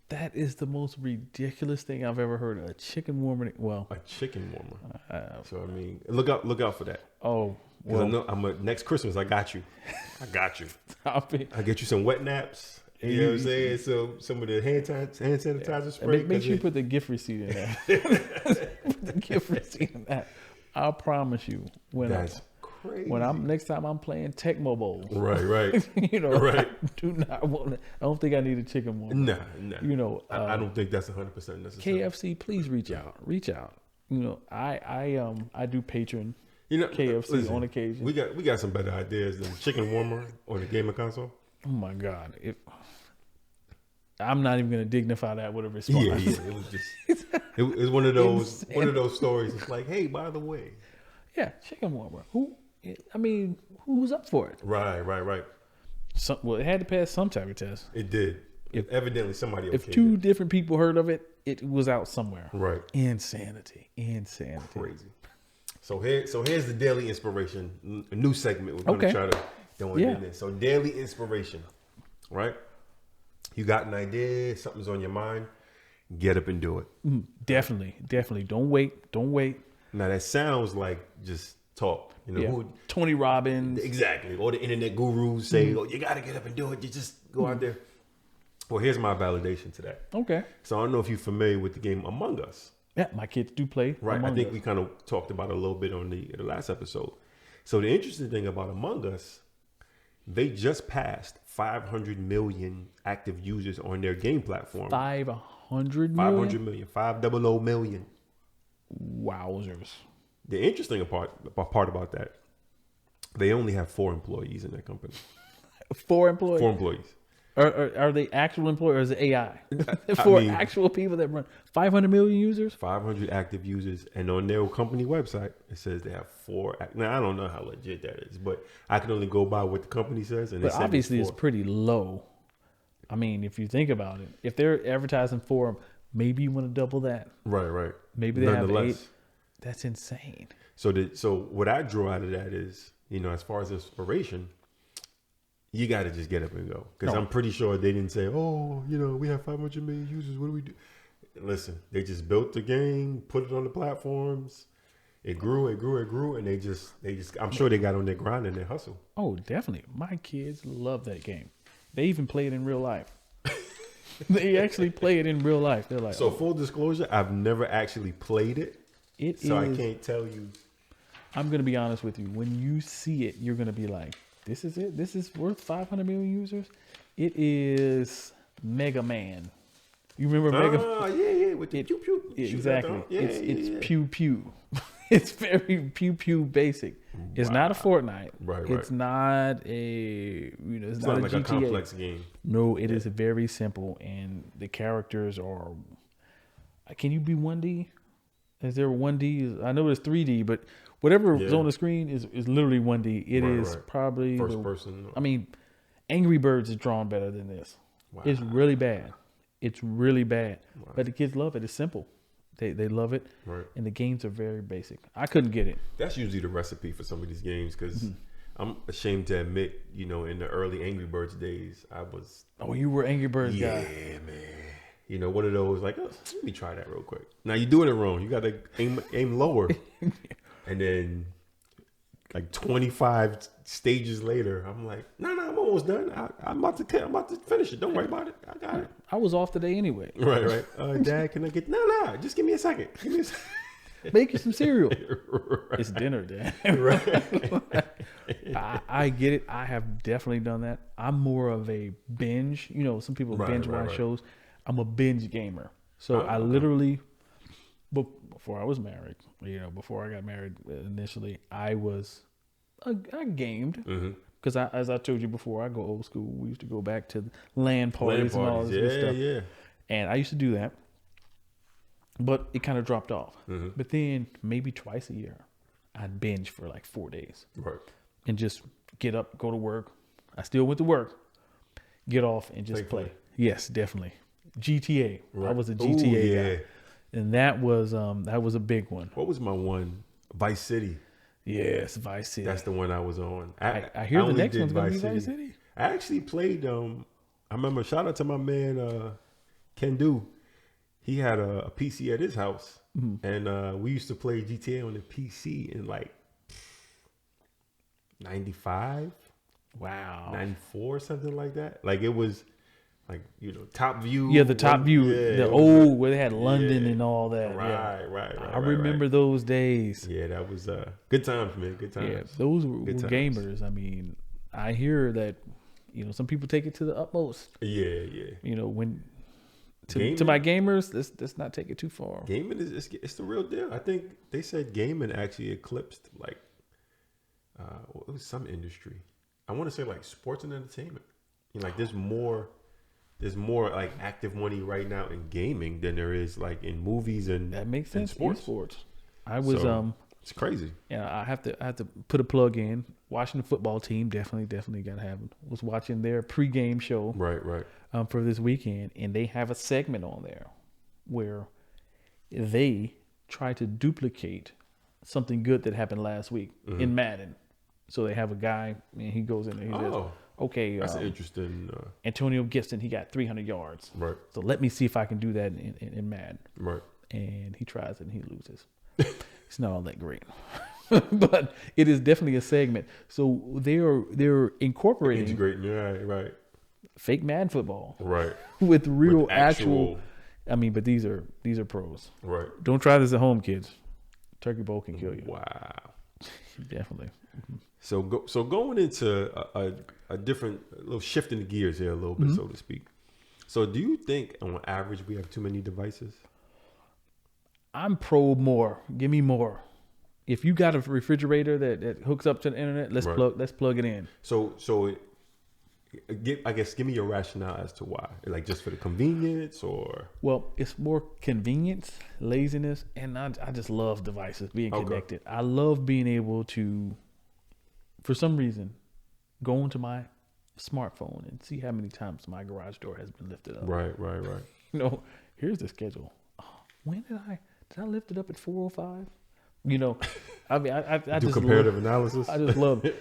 [SPEAKER 4] That is the most ridiculous thing I've ever heard. A chicken warmer. Well,
[SPEAKER 3] A chicken warmer. So I mean, look out for that.
[SPEAKER 4] oh,
[SPEAKER 3] 'Cause I know next Christmas I got you.
[SPEAKER 4] stop it.
[SPEAKER 3] I get you some wet naps. You know what I'm saying? So some of the hand sanitizer spray.
[SPEAKER 4] Make sure you put the gift receipt in there. Put the gift receipt in that. I promise you,
[SPEAKER 3] That's crazy.
[SPEAKER 4] when I'm next time I'm playing Tecmo Bowl,
[SPEAKER 3] right.
[SPEAKER 4] I do not want. I don't think I need a chicken warmer.
[SPEAKER 3] Nah. I don't think that's 100% necessary.
[SPEAKER 4] KFC, please reach out. I do patron KFC
[SPEAKER 3] listen,
[SPEAKER 4] on occasion.
[SPEAKER 3] We got some better ideas than chicken warmer on the gaming console.
[SPEAKER 4] Oh my god! I'm not even going to dignify that with a response.
[SPEAKER 3] Yeah. It was just it was one of those stories. It's like, hey, by the way.
[SPEAKER 4] Yeah, chicken warmer. Who's up for it?
[SPEAKER 3] Right.
[SPEAKER 4] Well, it had to pass some type of test.
[SPEAKER 3] It did. Evidently, somebody.
[SPEAKER 4] If two different people heard of it, it was out somewhere.
[SPEAKER 3] Right.
[SPEAKER 4] Insanity.
[SPEAKER 3] Crazy. So here's the daily inspiration. A new segment. We're going to try to throw it in there. So daily inspiration. Right. You got an idea. Something's on your mind. Get up and do it.
[SPEAKER 4] Definitely. Don't wait.
[SPEAKER 3] Now that sounds like just talk. You know,
[SPEAKER 4] Tony Robbins.
[SPEAKER 3] Exactly. Or the internet gurus say, "Oh, you got to get up and do it. You just go out there." Well, here's my validation to that.
[SPEAKER 4] Okay.
[SPEAKER 3] So I don't know if you're familiar with the game Among Us.
[SPEAKER 4] Yeah, my kids do play.
[SPEAKER 3] Right.
[SPEAKER 4] Among
[SPEAKER 3] I think
[SPEAKER 4] Us.
[SPEAKER 3] we kind of talked about it a little bit on the last episode. So the interesting thing about Among Us, they just passed 500 million active users on their game platform.
[SPEAKER 4] 500 million?
[SPEAKER 3] 500 million. 500 million.
[SPEAKER 4] Wowzers.
[SPEAKER 3] The interesting part about that, they only have 4 employees in their company.
[SPEAKER 4] 4 employees?
[SPEAKER 3] 4 employees.
[SPEAKER 4] Are they actual employees or is it AI? For actual people that run 500 million users?
[SPEAKER 3] 500 active users. And on their company website, it says they have 4. Now, I don't know how legit that is, but I can only go by what the company says. And
[SPEAKER 4] but obviously it's pretty low. I mean, if you think about it, if they're advertising for them, maybe you want to double that.
[SPEAKER 3] Right.
[SPEAKER 4] Maybe they have 8. That's insane.
[SPEAKER 3] So what I draw out of that is, you know, as far as inspiration, you got to just get up and go. Because I'm pretty sure they didn't say, oh, you know, we have 500 million users. What do we do? Listen, they just built the game, put it on the platforms. It grew. And they just, I'm sure they got on their grind and their hustle.
[SPEAKER 4] Oh, definitely. My kids love that game. They even play it in real life. They actually play it in real life. They're like,
[SPEAKER 3] so full disclosure, I've never actually played it. So I can't tell you.
[SPEAKER 4] I'm going to be honest with you. When you see it, you're going to be like, this is it. This is worth 500 million users. It is Mega Man. You remember Mega?
[SPEAKER 3] Oh, yeah. With the pew pew.
[SPEAKER 4] Exactly. It's pew pew. It's very pew pew basic. It's not a Fortnite.
[SPEAKER 3] Right.
[SPEAKER 4] It's not a it's not
[SPEAKER 3] like
[SPEAKER 4] a GTA.
[SPEAKER 3] a complex game.
[SPEAKER 4] No, it is very simple, and the characters are. Can you be 1D? Is there 1D? I know it's 3D, but whatever is on the screen is literally 1D. It is probably
[SPEAKER 3] first person.
[SPEAKER 4] I mean, Angry Birds is drawn better than this. Wow. It's really bad. Wow. But the kids love it. It's simple. They love it. Right. And the games are very basic. I couldn't get it.
[SPEAKER 3] That's usually the recipe for some of these games because I'm ashamed to admit, you know, in the early Angry Birds days, I was.
[SPEAKER 4] Oh, you were Angry Birds guy.
[SPEAKER 3] Yeah, man. You know, one of those like, oh, let me try that real quick. Now you're doing it wrong. You got to aim lower, and then like 25 stages later, I'm like, no, I'm almost done. I'm about to finish it. Don't worry about it. I got it.
[SPEAKER 4] I was off today anyway.
[SPEAKER 3] Right. Dad, can I get? No. Just give me a second.
[SPEAKER 4] Make you some cereal.
[SPEAKER 3] Right.
[SPEAKER 4] It's dinner, Dad.
[SPEAKER 3] Right.
[SPEAKER 4] I get it. I have definitely done that. I'm more of a binge. You know, some people binge watch shows. I'm a binge gamer. So I literally, before I was married, before I got married initially, I gamed. Because as I told you before, I go old school. We used to go back to LAN parties and all this good stuff. Yeah. And I used to do that. But it kind of dropped off. But then maybe twice a year, I'd binge for like 4 days.
[SPEAKER 3] Right.
[SPEAKER 4] And just get up, go to work. I still went to work. Get off and just play. Yes, definitely. GTA. Right. I was a GTA guy. And that was a big one.
[SPEAKER 3] What was my one? Vice City.
[SPEAKER 4] Yes, Vice City.
[SPEAKER 3] That's the one I was on.
[SPEAKER 4] I hear the next one's going to be Vice City.
[SPEAKER 3] I actually played, I remember, shout out to my man, Ken Do. He had a PC at his house. And we used to play GTA on the PC in like 95.
[SPEAKER 4] Wow.
[SPEAKER 3] 94, something like that. Like it was like, top view.
[SPEAKER 4] Yeah, the top view. The old, where they had London and all that.
[SPEAKER 3] Right.
[SPEAKER 4] I remember those days.
[SPEAKER 3] Yeah, that was good times, man. Good times.
[SPEAKER 4] Yeah, those were gamers. I mean, I hear that, some people take it to the utmost.
[SPEAKER 3] Yeah.
[SPEAKER 4] When to my gamers, let's not take it too far.
[SPEAKER 3] Gaming it's the real deal. I think they said gaming actually eclipsed like it was some industry. I want to say like sports and entertainment. Like there's more like active money right now in gaming than there is like in movies and
[SPEAKER 4] that makes sense.
[SPEAKER 3] Sports.
[SPEAKER 4] Esports. I was
[SPEAKER 3] It's crazy.
[SPEAKER 4] Yeah, I have to put a plug in. Washington football team definitely got to have it. Was watching their pregame show
[SPEAKER 3] Right.
[SPEAKER 4] for this weekend, and they have a segment on there where they try to duplicate something good that happened last week in Madden. So they have a guy, and he goes in there. He says, "Okay,
[SPEAKER 3] That's interesting.
[SPEAKER 4] Antonio Gibson, he got 300 yards.
[SPEAKER 3] Right.
[SPEAKER 4] So let me see if I can do that in Madden."
[SPEAKER 3] Right.
[SPEAKER 4] And he tries it and he loses. It's not all that great, but it is definitely a segment. So they're incorporating
[SPEAKER 3] Integrating. Right.
[SPEAKER 4] fake Madden football,
[SPEAKER 3] Right.
[SPEAKER 4] with real
[SPEAKER 3] With
[SPEAKER 4] actual. I mean, but these are pros.
[SPEAKER 3] Right.
[SPEAKER 4] Don't try this at home, kids. Turkey bowl can kill you.
[SPEAKER 3] Wow.
[SPEAKER 4] Definitely.
[SPEAKER 3] So going into a different little shift in the gears here a little bit, so to speak. So do you think on average we have too many devices?
[SPEAKER 4] I'm pro more. Give me more. If you got a refrigerator that hooks up to the internet, let's plug it in.
[SPEAKER 3] So I guess give me your rationale as to why. Like just for the convenience, or
[SPEAKER 4] Well, it's more convenience, laziness, and I just love devices being connected. I love being able to, for some reason, go into my smartphone and see how many times my garage door has been lifted up.
[SPEAKER 3] Right.
[SPEAKER 4] You know, here's the schedule. Oh, when did I lift it up at 4:05? You know, I mean, I
[SPEAKER 3] Do
[SPEAKER 4] just
[SPEAKER 3] comparative
[SPEAKER 4] love,
[SPEAKER 3] analysis.
[SPEAKER 4] I just love it.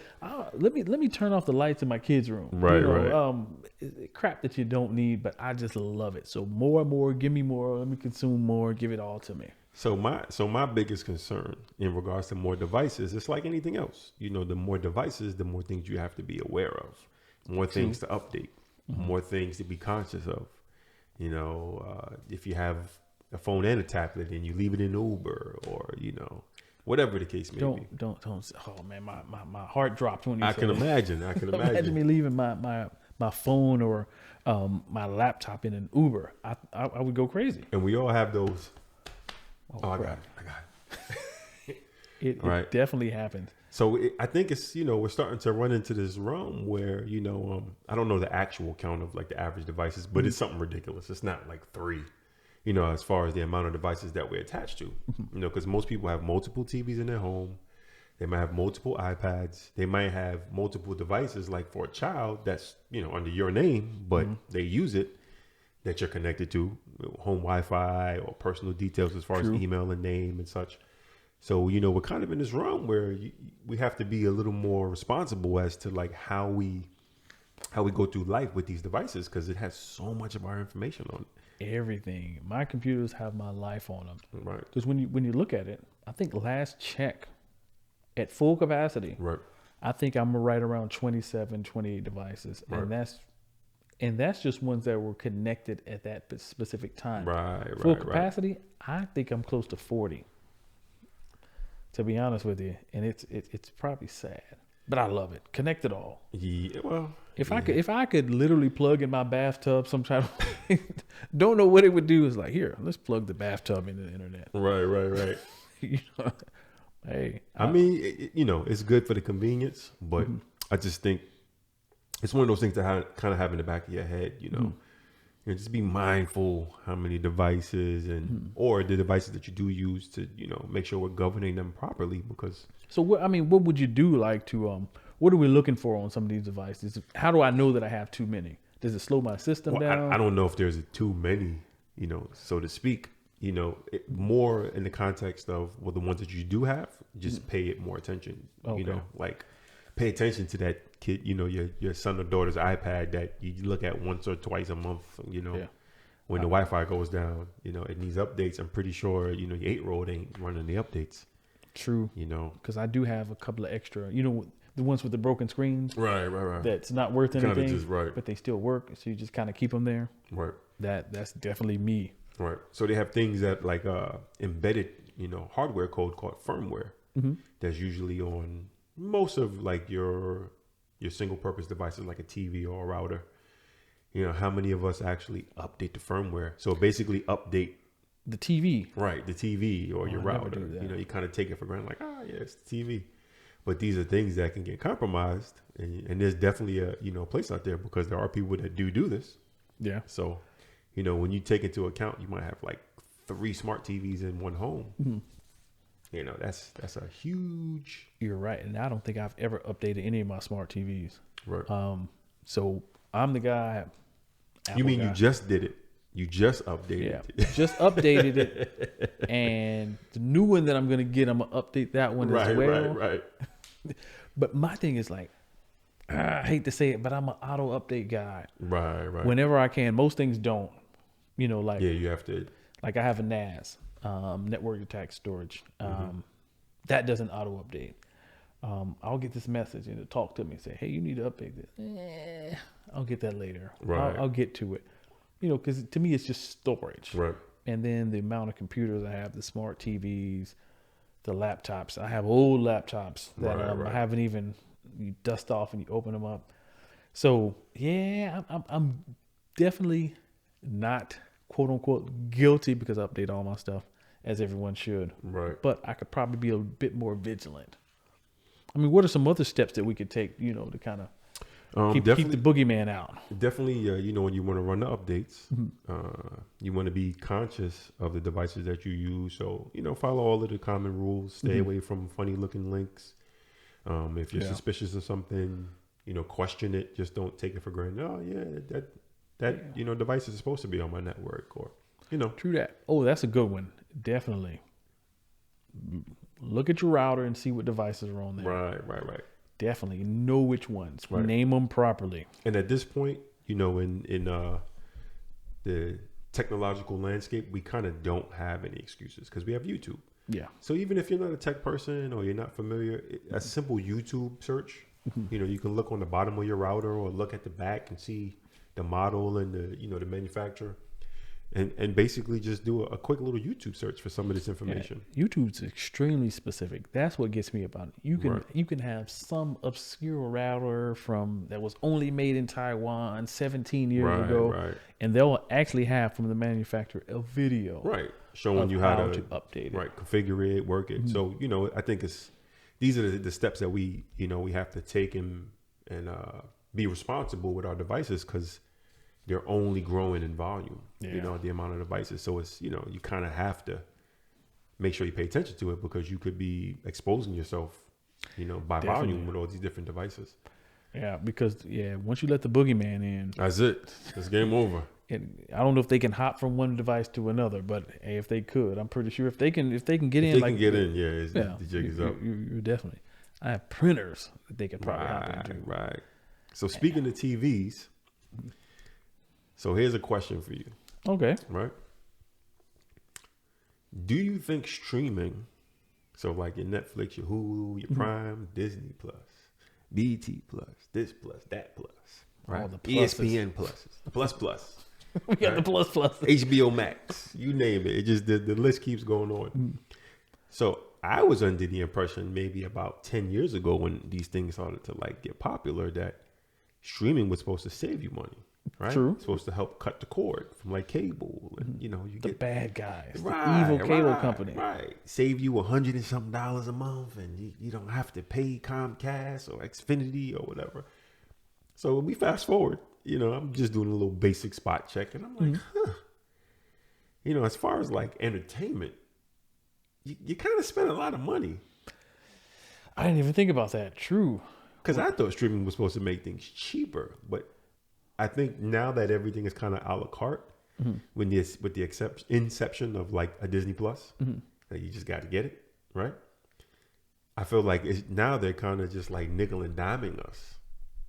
[SPEAKER 4] Let me turn off the lights in my kids' room.
[SPEAKER 3] Right,
[SPEAKER 4] you know,
[SPEAKER 3] right.
[SPEAKER 4] Crap that you don't need, but I just love it. So more and more, give me more. Let me consume more. Give it all to me.
[SPEAKER 3] So my biggest concern in regards to more devices, it's like anything else. You know, the more devices, the more things you have to be aware of, more things to update, more things to be conscious of. You know, if you have a phone and a tablet and you leave it in Uber, or you know, whatever the case may be.
[SPEAKER 4] Don't. Oh man, my heart dropped when you.
[SPEAKER 3] I can imagine.
[SPEAKER 4] Imagine me leaving my phone or my laptop in an Uber. I would go crazy.
[SPEAKER 3] And we all have those. Oh, I got it.
[SPEAKER 4] It
[SPEAKER 3] Right.
[SPEAKER 4] definitely happens.
[SPEAKER 3] So I think it's, you know, we're starting to run into this realm where, you know, I don't know the actual count of like the average devices, but it's something ridiculous. It's not like 3, you know, as far as the amount of devices that we're attached to, you know, because most people have multiple TVs in their home. They might have multiple iPads. They might have multiple devices, like for a child that's, you know, under your name, but they use it, that you're connected to, home Wi-Fi or personal details as far as email and name and such. So, you know, we're kind of in this realm where we have to be a little more responsible as to like how we go through life with these devices, because it has so much of our information on it.
[SPEAKER 4] Everything. My computers have my life on them.
[SPEAKER 3] Right.
[SPEAKER 4] Because when you look at it, I think last check at full capacity,
[SPEAKER 3] Right.
[SPEAKER 4] I think I'm right around 27, 28 devices.
[SPEAKER 3] Right.
[SPEAKER 4] And that's just ones that were connected at that specific time.
[SPEAKER 3] Right.
[SPEAKER 4] Full capacity, I think I'm close to 40. To be honest with you, and it's probably sad, but I love it. Connect it all.
[SPEAKER 3] Yeah. Well,
[SPEAKER 4] if I could literally plug in my bathtub sometime, don't know what it would do. Is like, here, let's plug the bathtub into the internet.
[SPEAKER 3] Right.
[SPEAKER 4] You know, hey,
[SPEAKER 3] I mean, you know, it's good for the convenience, but I just think it's one of those things that kind of have in the back of your head, you know. You know, just be mindful how many devices and or the devices that you do use to, you know, make sure we're governing them properly. Because
[SPEAKER 4] so what would you do like to what are we looking for on some of these devices? How do I know that I have too many? Does it slow my system down?
[SPEAKER 3] I don't know if there's too many, you know, so to speak. You know, more in the context of, well, the ones that you do have, just pay it more attention.
[SPEAKER 4] Okay.
[SPEAKER 3] You know, like pay attention to that kid, you know, your son or daughter's iPad that you look at once or twice a month, you know, when the Wi-Fi goes down, you know, it needs updates. I'm pretty sure, you know, your 8-year-old ain't running the updates.
[SPEAKER 4] True.
[SPEAKER 3] You know,
[SPEAKER 4] because I do have a couple of extra, you know, the ones with the broken screens.
[SPEAKER 3] Right.
[SPEAKER 4] That's not worth anything,
[SPEAKER 3] kind of just, right.
[SPEAKER 4] But they still work. So you just kind of keep them there.
[SPEAKER 3] Right.
[SPEAKER 4] That's definitely me.
[SPEAKER 3] Right. So they have things that like embedded, you know, hardware code called firmware. That's usually on most of like your single purpose devices, like a TV or a router. You know, how many of us actually update the firmware? So basically update
[SPEAKER 4] the TV.
[SPEAKER 3] Right, the TV or your router. You know, you kind of take it for granted, like, yeah, it's the TV. But these are things that can get compromised, and there's definitely a, you know, place out there, because there are people that do this.
[SPEAKER 4] Yeah.
[SPEAKER 3] So, you know, when you take into account, you might have like 3 smart TVs in one home. You know, that's a huge.
[SPEAKER 4] You're right, and I don't think I've ever updated any of my smart TVs.
[SPEAKER 3] Right.
[SPEAKER 4] So I'm the guy.
[SPEAKER 3] You mean
[SPEAKER 4] guy.
[SPEAKER 3] you just did it? You just updated
[SPEAKER 4] Yeah,
[SPEAKER 3] it.
[SPEAKER 4] just updated it, and the new one that I'm gonna get, I'm gonna update that one as well.
[SPEAKER 3] Right.
[SPEAKER 4] But my thing is like, I hate to say it, but I'm an auto update guy.
[SPEAKER 3] Right.
[SPEAKER 4] Whenever I can. Most things don't. You know, like
[SPEAKER 3] Yeah, you have to.
[SPEAKER 4] like I have a NAS, network attached storage. That doesn't auto update. I'll get this message and it'll talk to me and say, "Hey, you need to update this." I'll get that later.
[SPEAKER 3] Right.
[SPEAKER 4] I'll get to it. You know, because to me it's just storage.
[SPEAKER 3] Right.
[SPEAKER 4] And then the amount of computers I have, the smart TVs, the laptops. I have old laptops that
[SPEAKER 3] Right.
[SPEAKER 4] I haven't even, you dust off and you open them up. So yeah, I'm definitely not quote unquote guilty because I update all my stuff as everyone should.
[SPEAKER 3] Right.
[SPEAKER 4] But I could probably be a bit more vigilant. I mean, what are some other steps that we could take, you know, to kind of keep the boogeyman out?
[SPEAKER 3] Definitely, you know, when you want to run the updates, you want to be conscious of the devices that you use. So, you know, follow all of the common rules. Stay away from funny looking links. If you're suspicious of something, you know, question it. Just don't take it for granted. Oh, yeah, that you know, device is supposed to be on my network, or, you know.
[SPEAKER 4] True that. Oh, that's a good one. Definitely. Look at your router and see what devices are on there.
[SPEAKER 3] Right.
[SPEAKER 4] Definitely know which ones.
[SPEAKER 3] Right.
[SPEAKER 4] Name them properly.
[SPEAKER 3] And at this point, you know, in the technological landscape, we kind of don't have any excuses because we have YouTube.
[SPEAKER 4] Yeah.
[SPEAKER 3] So even if you're not a tech person or you're not familiar, a simple YouTube search, you know, you can look on the bottom of your router or look at the back and see the model and the, you know, the manufacturer. And basically just do a quick little YouTube search for some of this information.
[SPEAKER 4] Yeah. YouTube's extremely specific. That's what gets me about it. You can have some obscure router that was only made in Taiwan 17 years ago, and they'll actually have from the manufacturer a video,
[SPEAKER 3] showing you how to
[SPEAKER 4] update it,
[SPEAKER 3] configure it, work it. So, you know, I think these are the steps that we have to take and be responsible with our devices because they're only growing in volume, you know, the amount of devices. So it's, you know, you kind of have to make sure you pay attention to it because you could be exposing yourself, you know, by volume with all these different devices.
[SPEAKER 4] Yeah, because once you let the boogeyman in,
[SPEAKER 3] that's it. It's game over.
[SPEAKER 4] And I don't know if they can hop from one device to another, but hey, if they could, I'm pretty sure if they can get in,
[SPEAKER 3] the jig is up.
[SPEAKER 4] You're definitely. I have printers that they could probably hop into.
[SPEAKER 3] Right. So speaking of TVs. So here's a question for you.
[SPEAKER 4] Okay.
[SPEAKER 3] Right. Do you think streaming, so like your Netflix, your Hulu, your Prime, Disney Plus, BT Plus, this plus, that plus, right?
[SPEAKER 4] All the pluses.
[SPEAKER 3] ESPN pluses, the plus.
[SPEAKER 4] We got the plus.
[SPEAKER 3] HBO Max, you name it. It just the list keeps going on. So I was under the impression maybe about 10 years ago when these things started to like get popular that streaming was supposed to save you money. Right?
[SPEAKER 4] True.
[SPEAKER 3] It's supposed to help cut the cord from like cable, and you know you
[SPEAKER 4] the
[SPEAKER 3] get
[SPEAKER 4] bad guys, the evil cable company,
[SPEAKER 3] right? Save you $100 and something a month, and you don't have to pay Comcast or Xfinity or whatever. So when we fast forward, you know, I'm just doing a little basic spot check, and I'm like, you know, as far as like entertainment, you kind of spend a lot of money.
[SPEAKER 4] I didn't even think about that. True,
[SPEAKER 3] because I thought streaming was supposed to make things cheaper, but I think now that everything is kind of a la carte, with the inception of like a Disney Plus, that you just got to get it, right? I feel like now they're kind of just like nickel and diming us,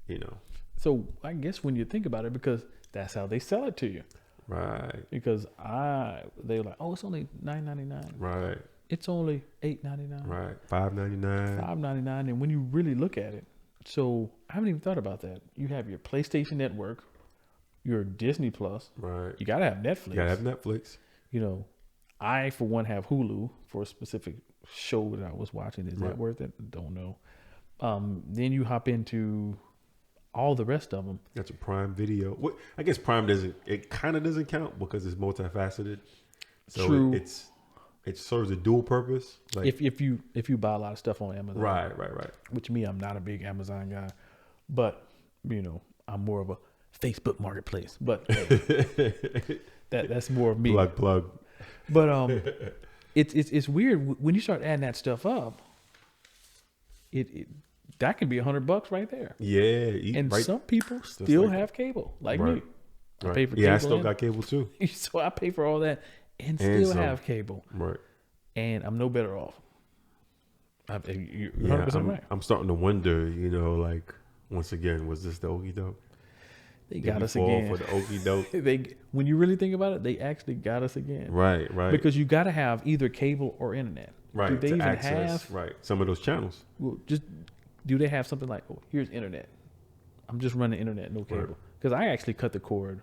[SPEAKER 3] you know.
[SPEAKER 4] So I guess when you think about it, because that's how they sell it to you,
[SPEAKER 3] right?
[SPEAKER 4] Because they're like, oh, it's only $9.99,
[SPEAKER 3] right?
[SPEAKER 4] It's only $8.99,
[SPEAKER 3] right? $5.99,
[SPEAKER 4] and when you really look at it. So I haven't even thought about that. You have your PlayStation Network, your Disney Plus.
[SPEAKER 3] Right.
[SPEAKER 4] You got to have Netflix.
[SPEAKER 3] You got to have Netflix.
[SPEAKER 4] You know, I, for one, have Hulu for a specific show that I was watching. Is that worth it? Don't know. Then you hop into all the rest of them.
[SPEAKER 3] That's a Prime Video. I guess Prime kind of doesn't count because it's multifaceted. So
[SPEAKER 4] True.
[SPEAKER 3] It serves a dual purpose. Like
[SPEAKER 4] if you buy a lot of stuff on Amazon,
[SPEAKER 3] right.
[SPEAKER 4] Which me, I'm not a big Amazon guy, but you know, I'm more of a Facebook Marketplace. But that's more of me.
[SPEAKER 3] Plug.
[SPEAKER 4] But it's weird when you start adding that stuff up. It that can be $100 right there.
[SPEAKER 3] Yeah,
[SPEAKER 4] And
[SPEAKER 3] right.
[SPEAKER 4] some people still
[SPEAKER 3] like
[SPEAKER 4] have cable, like
[SPEAKER 3] Right.
[SPEAKER 4] me. I
[SPEAKER 3] Right.
[SPEAKER 4] pay for
[SPEAKER 3] Yeah, I
[SPEAKER 4] cable
[SPEAKER 3] still
[SPEAKER 4] and-
[SPEAKER 3] got cable too.
[SPEAKER 4] so I pay for all that and
[SPEAKER 3] And
[SPEAKER 4] still
[SPEAKER 3] some.
[SPEAKER 4] have cable,
[SPEAKER 3] Right.
[SPEAKER 4] and I'm no better off. You're 100%
[SPEAKER 3] Yeah,
[SPEAKER 4] right.
[SPEAKER 3] I'm starting to wonder, like, once again, was this the okie doke?
[SPEAKER 4] They
[SPEAKER 3] Did
[SPEAKER 4] got
[SPEAKER 3] we
[SPEAKER 4] us
[SPEAKER 3] fall
[SPEAKER 4] again.
[SPEAKER 3] for the okie doke?
[SPEAKER 4] When you really think about it, they actually got us again.
[SPEAKER 3] Right, right.
[SPEAKER 4] Because you got to have either cable or internet.
[SPEAKER 3] right,
[SPEAKER 4] Do they
[SPEAKER 3] to
[SPEAKER 4] even
[SPEAKER 3] access,
[SPEAKER 4] have?
[SPEAKER 3] right, some of those channels.
[SPEAKER 4] Well, just do they have something like, oh, here's internet? I'm just running internet, no cable.
[SPEAKER 3] Right.
[SPEAKER 4] Because I actually cut the cord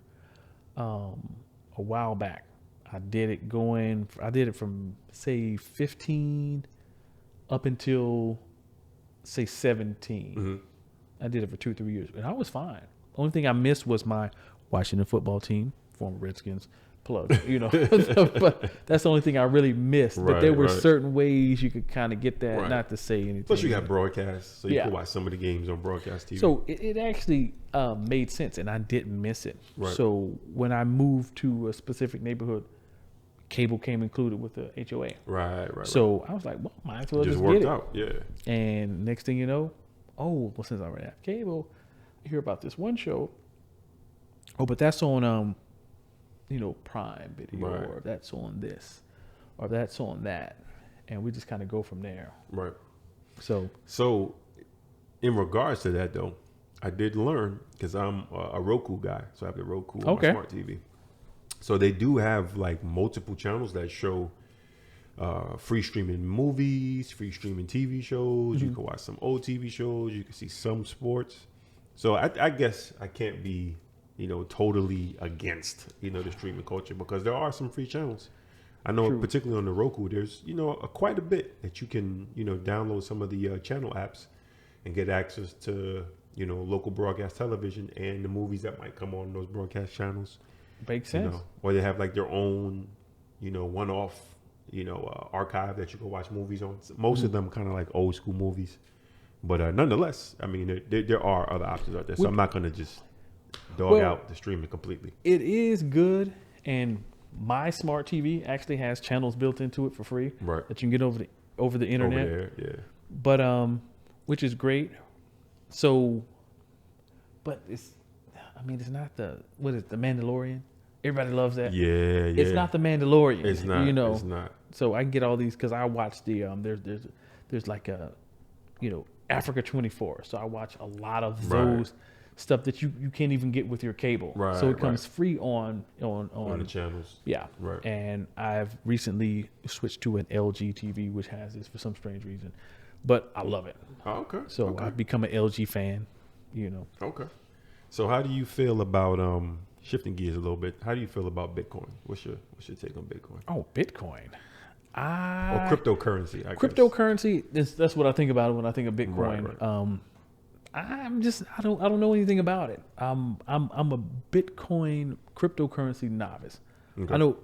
[SPEAKER 4] a while back. I did it from say 15 up until say 17.
[SPEAKER 3] Mm-hmm.
[SPEAKER 4] I did it for 2-3 years, and I was fine. Only thing I missed was my Washington football team, former Redskins plug, but that's the only thing I really missed. But there were
[SPEAKER 3] Right.
[SPEAKER 4] certain ways you could kind of get that,
[SPEAKER 3] Right.
[SPEAKER 4] not to say anything.
[SPEAKER 3] Plus, you got broadcast, so you
[SPEAKER 4] Yeah.
[SPEAKER 3] can watch some of the games on broadcast TV.
[SPEAKER 4] So it actually made sense, and I didn't miss it.
[SPEAKER 3] Right.
[SPEAKER 4] So when I moved to a specific neighborhood, cable came included with the HOA.
[SPEAKER 3] right.
[SPEAKER 4] So I was like, well, might as well
[SPEAKER 3] it just
[SPEAKER 4] just
[SPEAKER 3] worked
[SPEAKER 4] get it.
[SPEAKER 3] out. Yeah.
[SPEAKER 4] And next thing you know, well, since I already have cable, I hear about this one show. Oh, but that's on, Prime Video,
[SPEAKER 3] Right.
[SPEAKER 4] or that's on this, or that's on that, and we just kind of go from there.
[SPEAKER 3] Right.
[SPEAKER 4] So
[SPEAKER 3] So, in regards to that, though, I did learn because I'm a Roku guy, so I have the Roku on
[SPEAKER 4] Okay.
[SPEAKER 3] my smart TV. So they do have like multiple channels that show free streaming movies, free streaming TV shows. You can watch some old TV shows. You can see some sports. So I guess I can't be, totally against, the streaming culture because there are some free channels. I know,
[SPEAKER 4] True.
[SPEAKER 3] particularly on the Roku, there's, quite a bit that you can, download some of the channel apps and get access to, local broadcast television and the movies that might come on those broadcast channels.
[SPEAKER 4] makes sense.
[SPEAKER 3] Or they have like their own, one-off, archive that you can watch movies on. Most of them kind of like old school movies, but nonetheless, I mean, there are other options out there. So I'm not going to just dog out the streaming completely.
[SPEAKER 4] It is good, and my smart TV actually has channels built into it for free,
[SPEAKER 3] Right.
[SPEAKER 4] that you can get over the internet.
[SPEAKER 3] Over there, yeah.
[SPEAKER 4] But which is great. So, but it's not the Mandalorian. Everybody loves that.
[SPEAKER 3] Yeah.
[SPEAKER 4] It's not the Mandalorian.
[SPEAKER 3] It's not. It's not.
[SPEAKER 4] So I can get all these because I watch the there's like a Africa 24. So I watch a lot of
[SPEAKER 3] Right.
[SPEAKER 4] those stuff that you can't even get with your cable.
[SPEAKER 3] Right,
[SPEAKER 4] So it comes
[SPEAKER 3] right.
[SPEAKER 4] free on
[SPEAKER 3] On the channels.
[SPEAKER 4] yeah.
[SPEAKER 3] Right.
[SPEAKER 4] And I've recently switched to an LG TV, which has this for some strange reason, but I love it.
[SPEAKER 3] Oh, okay.
[SPEAKER 4] So
[SPEAKER 3] okay.
[SPEAKER 4] I've become an LG fan.
[SPEAKER 3] Okay. So how do you feel about shifting gears a little bit? How do you feel about Bitcoin? What's your take on Bitcoin?
[SPEAKER 4] Oh, Bitcoin.
[SPEAKER 3] Or cryptocurrency, I guess.
[SPEAKER 4] Cryptocurrency. That's what I think about when I think of Bitcoin.
[SPEAKER 3] Right.
[SPEAKER 4] I don't know anything about it. I'm a Bitcoin cryptocurrency novice.
[SPEAKER 3] Okay.
[SPEAKER 4] I know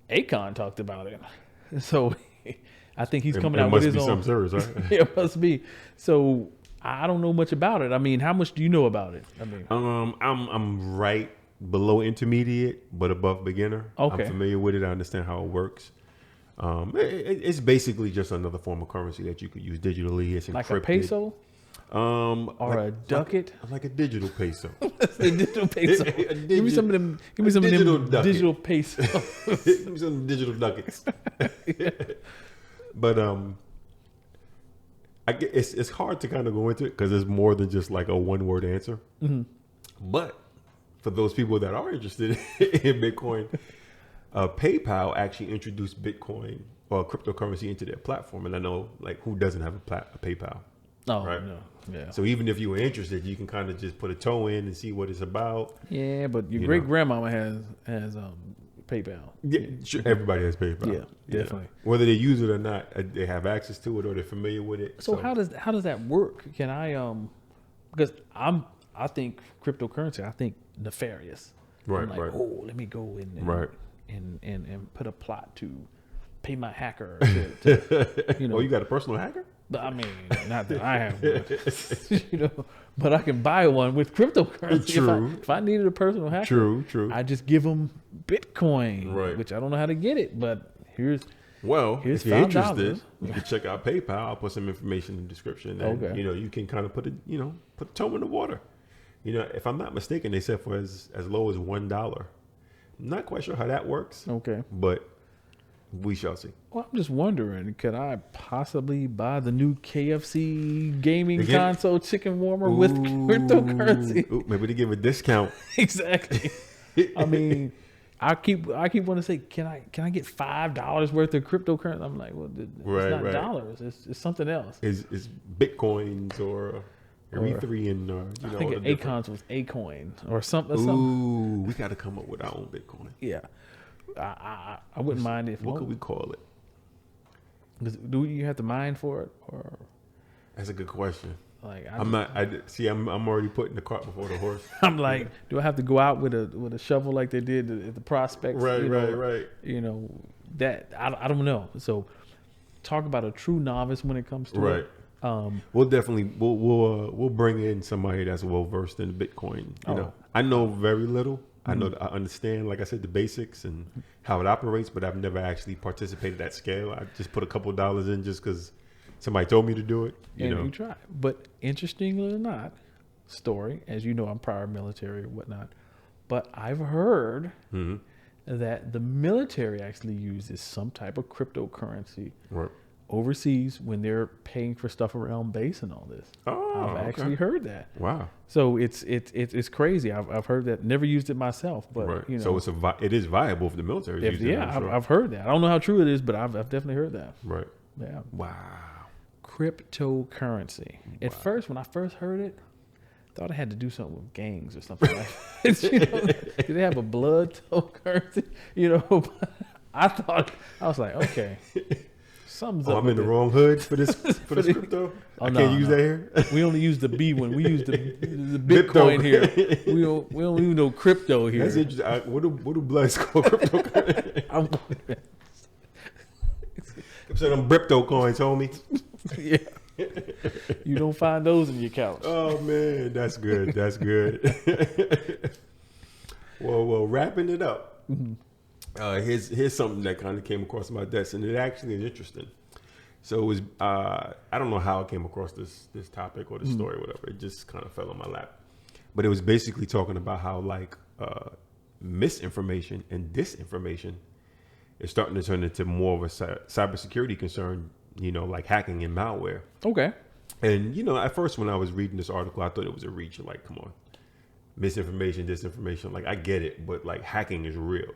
[SPEAKER 4] Akon talked about it, so I think he's coming
[SPEAKER 3] it
[SPEAKER 4] out
[SPEAKER 3] must
[SPEAKER 4] with his
[SPEAKER 3] be
[SPEAKER 4] own.
[SPEAKER 3] some serious, right?
[SPEAKER 4] It must be. So I don't know much about it. I mean, how much do you know about it? I mean,
[SPEAKER 3] I'm right below intermediate, but above beginner.
[SPEAKER 4] Okay.
[SPEAKER 3] I'm familiar with it. I understand how it works. It's basically just another form of currency that you could use digitally. It's encrypted.
[SPEAKER 4] like a peso or a ducat.
[SPEAKER 3] like a digital peso.
[SPEAKER 4] That's the digital peso. Give me some of them. Give me
[SPEAKER 3] a
[SPEAKER 4] some of
[SPEAKER 3] digital
[SPEAKER 4] them
[SPEAKER 3] ducat.
[SPEAKER 4] digital peso.
[SPEAKER 3] Give me some digital nuggets. But I get, it's hard to kind of go into it because it's more than just like a one word answer.
[SPEAKER 4] Mm-hmm.
[SPEAKER 3] But for those people that are interested in Bitcoin, PayPal actually introduced Bitcoin or cryptocurrency into their platform, and I know like who doesn't have a PayPal.
[SPEAKER 4] Oh
[SPEAKER 3] Right.
[SPEAKER 4] no, yeah,
[SPEAKER 3] So even if you were interested, you can kind of just put a toe in and see what it's about.
[SPEAKER 4] yeah. But your
[SPEAKER 3] You
[SPEAKER 4] great
[SPEAKER 3] know.
[SPEAKER 4] grandmama has PayPal.
[SPEAKER 3] Yeah, sure, everybody has PayPal.
[SPEAKER 4] Yeah, definitely.
[SPEAKER 3] Whether they use it or not, they have access to it or they're familiar with it.
[SPEAKER 4] So how does that work? Can I because I think cryptocurrency. I think nefarious.
[SPEAKER 3] Right,
[SPEAKER 4] I'm like,
[SPEAKER 3] right.
[SPEAKER 4] oh, let me go and
[SPEAKER 3] Right.
[SPEAKER 4] and put a plot to pay my hacker. To,
[SPEAKER 3] Oh, you got a personal hacker?
[SPEAKER 4] But I mean, not that I have one, but I can buy one with cryptocurrency.
[SPEAKER 3] True.
[SPEAKER 4] If I needed a personal hacker,
[SPEAKER 3] True.
[SPEAKER 4] I just give them Bitcoin,
[SPEAKER 3] Right.
[SPEAKER 4] which I don't know how to get it, but here's
[SPEAKER 3] Well,
[SPEAKER 4] Here's
[SPEAKER 3] if you're
[SPEAKER 4] $5.
[SPEAKER 3] interested, you can check out PayPal. I'll put some information in the description. And,
[SPEAKER 4] Okay.
[SPEAKER 3] you can kind of put a toe in the water. If I'm not mistaken, they said for as low as $1. I'm not quite sure how that works.
[SPEAKER 4] Okay.
[SPEAKER 3] But we shall see.
[SPEAKER 4] Well, I'm just wondering, could I possibly buy the new KFC gaming
[SPEAKER 3] Again?
[SPEAKER 4] console chicken warmer with cryptocurrency?
[SPEAKER 3] Ooh, maybe they give a discount.
[SPEAKER 4] Exactly. I mean, I keep wanting to say, can I get $5 worth of cryptocurrency? I'm like, well, it's not dollars. It's something else.
[SPEAKER 3] Is Bitcoins or Ethereum or
[SPEAKER 4] I think Acons was Acoin or something.
[SPEAKER 3] Ooh, we got to come up with our own Bitcoin.
[SPEAKER 4] Yeah. I wouldn't mind if.
[SPEAKER 3] What could we call it?
[SPEAKER 4] Do you have to mine for it, or?
[SPEAKER 3] That's a good question.
[SPEAKER 4] Like
[SPEAKER 3] I'm already putting the cart before the horse.
[SPEAKER 4] I'm like, do I have to go out with a shovel like they did at the prospects?
[SPEAKER 3] Right.
[SPEAKER 4] That I don't know. So, talk about a true novice when it comes to it.
[SPEAKER 3] We'll definitely we'll bring in somebody that's well versed in Bitcoin. I know very little. I know I understand, like I said, the basics and how it operates, but I've never actually participated at scale. I just put a couple dollars in just because somebody told me to do it.
[SPEAKER 4] You try. But interestingly or not, story, as you know, I'm prior military or whatnot, but I've heard that the military actually uses some type of crazy overseas when they're paying for stuff around base and all this. I've actually heard that.
[SPEAKER 3] Wow.
[SPEAKER 4] So it's crazy. I've heard that. Never used it myself, but
[SPEAKER 3] so it is viable for the military.
[SPEAKER 4] I've heard that. I don't know how true it is, but I've definitely heard that.
[SPEAKER 3] Right.
[SPEAKER 4] Yeah.
[SPEAKER 3] Wow.
[SPEAKER 4] Cryptocurrency. At first, when I first heard it, I thought it had to do something with gangs or something like that. Do they have a blood currency? I was like, okay.
[SPEAKER 3] I'm in the wrong hood for this crypto. I can't use that here.
[SPEAKER 4] We only use the B one. We use the Bitcoin here. We don't even know crypto here.
[SPEAKER 3] That's interesting. What do bloods call cryptocurrency? I'm saying them crypto coins, homie.
[SPEAKER 4] Yeah. You don't find those in your couch.
[SPEAKER 3] Oh man, that's good. That's good. Well, wrapping it up. Here's something that kind of came across my desk, and it actually is interesting. So it was I don't know how I came across this topic or the story or whatever. It just kind of fell on my lap. But it was basically talking about how misinformation and disinformation is starting to turn into more of a cybersecurity concern, like hacking and malware.
[SPEAKER 4] Okay.
[SPEAKER 3] And, at first when I was reading this article, I thought it was a reach. Like, come on. Misinformation, disinformation, like I get it, but like hacking is real,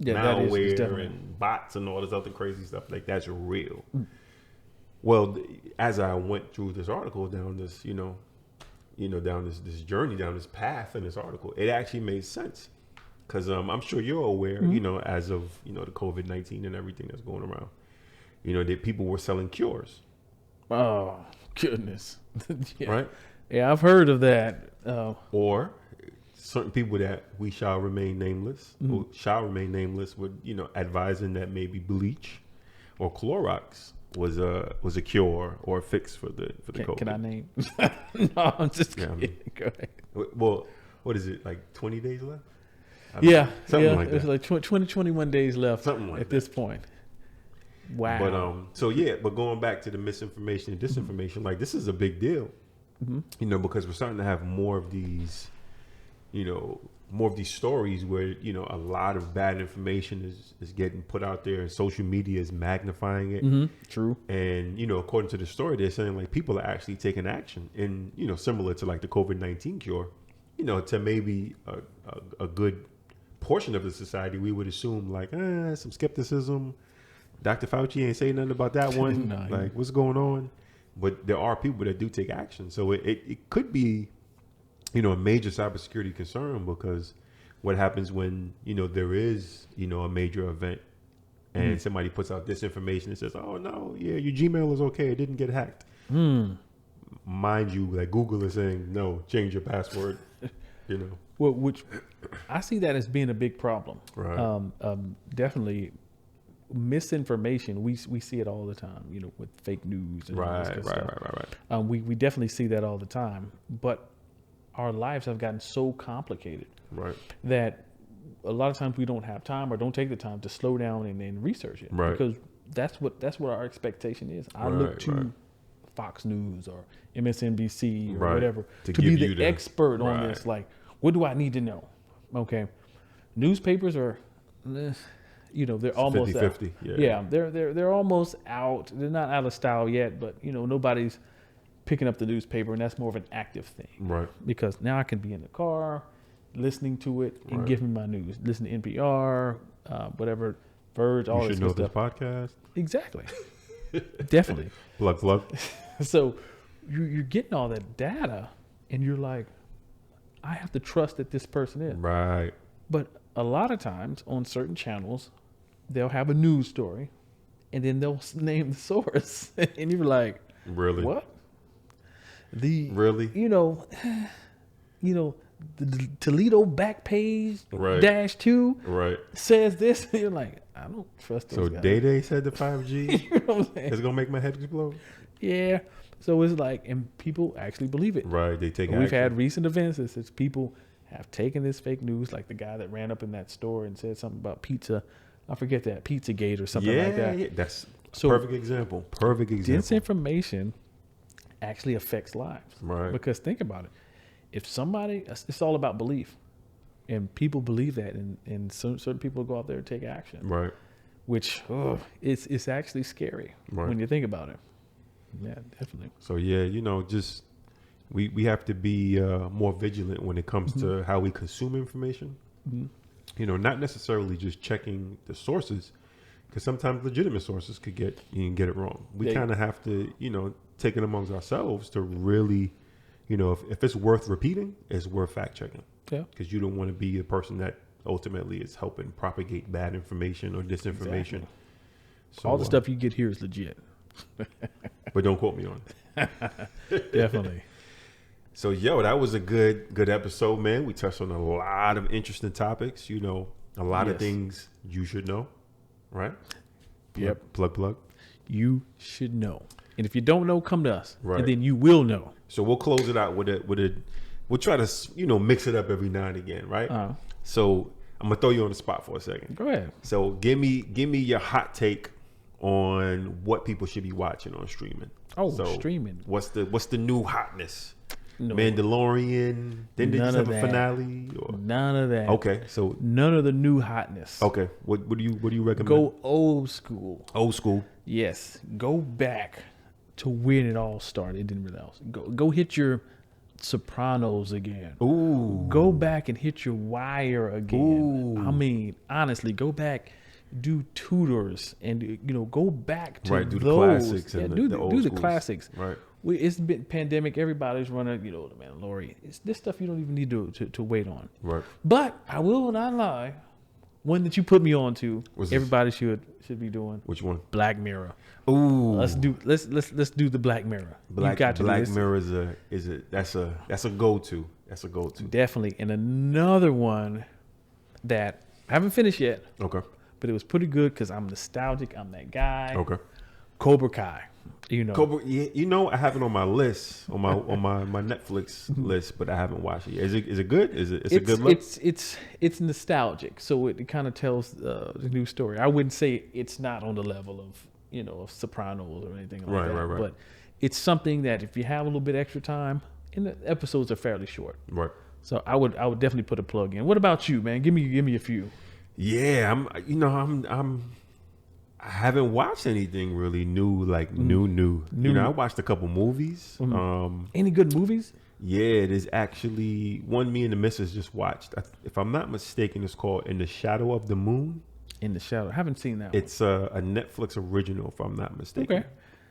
[SPEAKER 3] malware and bots and all this other crazy stuff, like that's real. Well, as I went through this article down this, down this journey, down this path in this article, it actually made sense. Because I'm sure you're aware, as of, the COVID-19 and everything that's going around, that people were selling cures.
[SPEAKER 4] Oh, goodness. Yeah.
[SPEAKER 3] Right?
[SPEAKER 4] Yeah, I've heard of that.
[SPEAKER 3] Or certain people that we shall remain nameless, who shall remain nameless, would advising that maybe bleach or Clorox was a cure or a fix for the COVID.
[SPEAKER 4] Can I name? No, I'm just kidding. Go ahead.
[SPEAKER 3] Well, what is it, like 20 days left?
[SPEAKER 4] Something
[SPEAKER 3] like that.
[SPEAKER 4] It's like 21 days left.
[SPEAKER 3] Something like
[SPEAKER 4] at this point. Wow.
[SPEAKER 3] But but going back to the misinformation and disinformation, like this is a big deal. Because we're starting to have more of these stories where, a lot of bad information is getting put out there and social media is magnifying it.
[SPEAKER 4] True.
[SPEAKER 3] And, according to the story, they're saying like people are actually taking action and, similar to like the COVID-19 cure, to maybe a good portion of the society, we would assume like, some skepticism. Dr. Fauci ain't saying nothing about that one.
[SPEAKER 4] No,
[SPEAKER 3] what's going on? But there are people that do take action. So it could be, a major cybersecurity concern, because what happens when, there is, a major event and somebody puts out disinformation and says, oh, no, yeah, your Gmail is okay. It didn't get hacked. Mind you, like Google is saying, no, change your password,
[SPEAKER 4] Well, which I see that as being a big problem.
[SPEAKER 3] Right.
[SPEAKER 4] Definitely. Misinformation, we see it all the time, with fake news and all this good stuff. We definitely see that all the time, but our lives have gotten so complicated that a lot of times we don't have time or don't take the time to slow down and research it, because that's what our expectation is. I look
[SPEAKER 3] Right,
[SPEAKER 4] to
[SPEAKER 3] right.
[SPEAKER 4] Fox News or MSNBC or
[SPEAKER 3] Right.
[SPEAKER 4] whatever
[SPEAKER 3] To
[SPEAKER 4] to be
[SPEAKER 3] give
[SPEAKER 4] the
[SPEAKER 3] you the-
[SPEAKER 4] expert on
[SPEAKER 3] right.
[SPEAKER 4] this. Like, what do I need to know? Okay, newspapers are, they're almost out.
[SPEAKER 3] 50-50, yeah.
[SPEAKER 4] Yeah, they're almost out. They're not out of style yet, but nobody's picking up the newspaper, and that's more of an active thing.
[SPEAKER 3] Right.
[SPEAKER 4] Because now I can be in the car, listening to it and
[SPEAKER 3] Right.
[SPEAKER 4] giving my news. Listen to NPR, whatever, Verge, all
[SPEAKER 3] You
[SPEAKER 4] this
[SPEAKER 3] should know
[SPEAKER 4] good
[SPEAKER 3] this
[SPEAKER 4] stuff.
[SPEAKER 3] podcast.
[SPEAKER 4] Exactly. Definitely.
[SPEAKER 3] Plug.
[SPEAKER 4] So you're getting all that data, and you're like, I have to trust that this person is.
[SPEAKER 3] Right.
[SPEAKER 4] But a lot of times on certain channels, they'll have a news story, and then they'll name the source, and you're like,
[SPEAKER 3] Really?
[SPEAKER 4] what? The
[SPEAKER 3] Really?
[SPEAKER 4] The Toledo back page
[SPEAKER 3] Right.
[SPEAKER 4] -2
[SPEAKER 3] Right.
[SPEAKER 4] says this. You're like, I don't trust
[SPEAKER 3] So
[SPEAKER 4] those guys.
[SPEAKER 3] Day said the 5G
[SPEAKER 4] You know what I'm saying?
[SPEAKER 3] is gonna make my head explode.
[SPEAKER 4] Yeah. So it's like, and people actually believe it.
[SPEAKER 3] Right. They take
[SPEAKER 4] We've
[SPEAKER 3] action.
[SPEAKER 4] had recent events that says people have taken this fake news, like the guy that ran up in that store and said something about pizza. I forget that, Pizzagate or something like that.
[SPEAKER 3] Yeah, that's
[SPEAKER 4] So-
[SPEAKER 3] perfect example. Perfect example.
[SPEAKER 4] Disinformation actually affects lives.
[SPEAKER 3] Right.
[SPEAKER 4] Because think about it. If somebody, it's all about belief. And people believe that, and certain people go out there and take action.
[SPEAKER 3] Right.
[SPEAKER 4] Which, it's actually scary
[SPEAKER 3] Right.
[SPEAKER 4] when you think about it. Yeah, definitely.
[SPEAKER 3] So yeah, just we have to be more vigilant when it comes to how we consume information. Not necessarily just checking the sources, because sometimes legitimate sources you can get it wrong. We
[SPEAKER 4] They-
[SPEAKER 3] kind of have to take it amongst ourselves to really, if it's worth repeating, it's worth fact checking.
[SPEAKER 4] Yeah.
[SPEAKER 3] Because you don't want to be a person that ultimately is helping propagate bad information or disinformation.
[SPEAKER 4] Exactly.
[SPEAKER 3] So,
[SPEAKER 4] All the stuff you get here is legit.
[SPEAKER 3] but don't quote me on it.
[SPEAKER 4] Definitely.
[SPEAKER 3] So, that was a good episode, man. We touched on a lot of interesting topics. A lot of
[SPEAKER 4] Yes.
[SPEAKER 3] things you should know, right?
[SPEAKER 4] Yep.
[SPEAKER 3] Plug.
[SPEAKER 4] You should know. And if you don't know, come to us.
[SPEAKER 3] Right.
[SPEAKER 4] And then you will know.
[SPEAKER 3] So we'll close it out with a. We'll try to mix it up every now and again, right? So I'm gonna throw you on the spot for a second.
[SPEAKER 4] Go ahead.
[SPEAKER 3] So give me your hot take on what people should be watching on streaming.
[SPEAKER 4] Oh,
[SPEAKER 3] So
[SPEAKER 4] streaming.
[SPEAKER 3] What's the new hotness?
[SPEAKER 4] No.
[SPEAKER 3] Mandalorian. Then they
[SPEAKER 4] None
[SPEAKER 3] just
[SPEAKER 4] of
[SPEAKER 3] have a
[SPEAKER 4] that.
[SPEAKER 3] finale. Or?
[SPEAKER 4] None of that.
[SPEAKER 3] Okay, so
[SPEAKER 4] None of the new hotness.
[SPEAKER 3] okay, what do you recommend?
[SPEAKER 4] Go old school.
[SPEAKER 3] old school.
[SPEAKER 4] Yes. Go back to when it all started. It didn't really all. Go hit your Sopranos again.
[SPEAKER 3] Ooh,
[SPEAKER 4] Go back and hit your Wire again.
[SPEAKER 3] Ooh.
[SPEAKER 4] I mean, honestly, go back, do Tudors, and go back to
[SPEAKER 3] Right, do the
[SPEAKER 4] those.
[SPEAKER 3] classics
[SPEAKER 4] Yeah,
[SPEAKER 3] and
[SPEAKER 4] do
[SPEAKER 3] the old
[SPEAKER 4] do the
[SPEAKER 3] schools.
[SPEAKER 4] classics.
[SPEAKER 3] Right.
[SPEAKER 4] It's been pandemic. Everybody's running. The Mandalorian. It's this stuff you don't even need to wait on.
[SPEAKER 3] Right.
[SPEAKER 4] But I will not lie. One that you put me on to,
[SPEAKER 3] What's this?
[SPEAKER 4] everybody should be doing.
[SPEAKER 3] Which one?
[SPEAKER 4] Black Mirror.
[SPEAKER 3] Ooh,
[SPEAKER 4] Let's do the Black Mirror.
[SPEAKER 3] Black
[SPEAKER 4] you got to do
[SPEAKER 3] Black
[SPEAKER 4] this.
[SPEAKER 3] Mirror that's a go-to. That's a go-to.
[SPEAKER 4] Definitely. And another one that I haven't finished yet,
[SPEAKER 3] Okay.
[SPEAKER 4] but it was pretty good because I'm nostalgic. I'm that guy.
[SPEAKER 3] Okay.
[SPEAKER 4] Cobra Kai.
[SPEAKER 3] Cobra, yeah, I have it on my list, on my Netflix list, but I haven't watched it yet. Is it good? It's a good look?
[SPEAKER 4] It's nostalgic, so it kind of tells the new story. I wouldn't say it's not on the level of of Sopranos or anything like
[SPEAKER 3] Right,
[SPEAKER 4] that,
[SPEAKER 3] right.
[SPEAKER 4] but it's something that if you have a little bit extra time, and the episodes are fairly short,
[SPEAKER 3] Right.
[SPEAKER 4] so I would definitely put a plug in. What about you, man? Give me a few.
[SPEAKER 3] Yeah, I haven't watched anything really new, like new. I watched a couple movies.
[SPEAKER 4] Any good movies?
[SPEAKER 3] Yeah, there's actually one me and the missus just watched. If I'm not mistaken, it's called In the Shadow of the Moon.
[SPEAKER 4] In the Shadow. I haven't seen that.
[SPEAKER 3] It's a Netflix original, if I'm not mistaken.
[SPEAKER 4] Okay.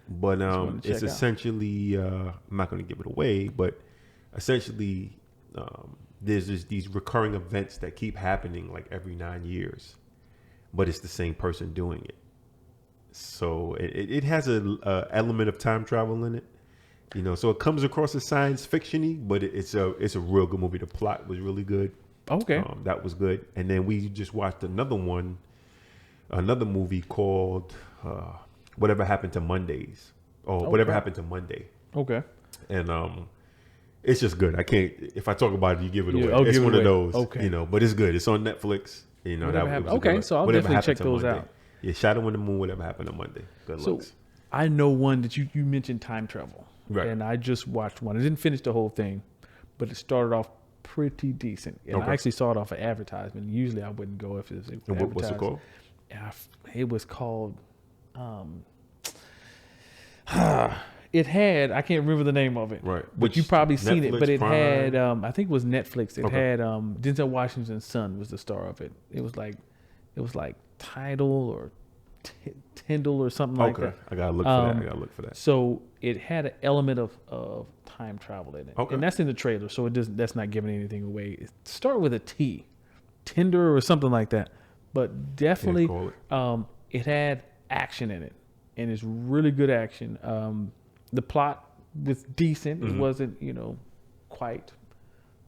[SPEAKER 3] But
[SPEAKER 4] wanted to
[SPEAKER 3] it's
[SPEAKER 4] check out.
[SPEAKER 3] essentially I'm not going to give it away, but essentially there's just these recurring events that keep happening like every 9 years, but it's the same person doing it. So it has a element of time travel in it, So it comes across as science fiction-y, but it's a real good movie. The plot was really good.
[SPEAKER 4] Okay.
[SPEAKER 3] That was good. And then we just watched another movie called Whatever Happened to Mondays, or Whatever Happened to Monday.
[SPEAKER 4] Okay.
[SPEAKER 3] And it's just good. I can't. If I talk about it, you give it
[SPEAKER 4] Yeah,
[SPEAKER 3] away.
[SPEAKER 4] I'll
[SPEAKER 3] It's
[SPEAKER 4] give it
[SPEAKER 3] one of
[SPEAKER 4] away.
[SPEAKER 3] those.
[SPEAKER 4] Okay.
[SPEAKER 3] But it's good. It's on Netflix.
[SPEAKER 4] Whatever
[SPEAKER 3] That
[SPEAKER 4] happened-
[SPEAKER 3] was a
[SPEAKER 4] okay,
[SPEAKER 3] good-
[SPEAKER 4] so I'll
[SPEAKER 3] Whatever
[SPEAKER 4] definitely
[SPEAKER 3] Happened
[SPEAKER 4] check
[SPEAKER 3] to
[SPEAKER 4] those
[SPEAKER 3] Monday.
[SPEAKER 4] out.
[SPEAKER 3] Yeah, Shadow in the Moon, whatever happened on Monday. Good
[SPEAKER 4] So
[SPEAKER 3] looks.
[SPEAKER 4] I know one that you mentioned time travel.
[SPEAKER 3] Right.
[SPEAKER 4] And I just watched one. I didn't finish the whole thing, but it started off pretty decent. And I actually saw it off an advertisement. Usually I wouldn't go if it was advertised.
[SPEAKER 3] What's it called?
[SPEAKER 4] It was called it had, I can't remember the name of it.
[SPEAKER 3] Right.
[SPEAKER 4] But
[SPEAKER 3] Which
[SPEAKER 4] you probably seen it.
[SPEAKER 3] Netflix,
[SPEAKER 4] But it
[SPEAKER 3] Prime?
[SPEAKER 4] had I think it was Netflix. It
[SPEAKER 3] Okay.
[SPEAKER 4] had Denzel Washington's son was the star of it. It was like Tidal or Tyndall or something like that.
[SPEAKER 3] I gotta look for that.
[SPEAKER 4] So it had an element of time travel in it.
[SPEAKER 3] Okay.
[SPEAKER 4] And that's in the trailer, so it doesn't, that's not giving anything away. It start with a T. Tinder or something like that. But definitely it had action in it. And it's really good action. The plot was decent.
[SPEAKER 3] Mm-hmm.
[SPEAKER 4] It wasn't, quite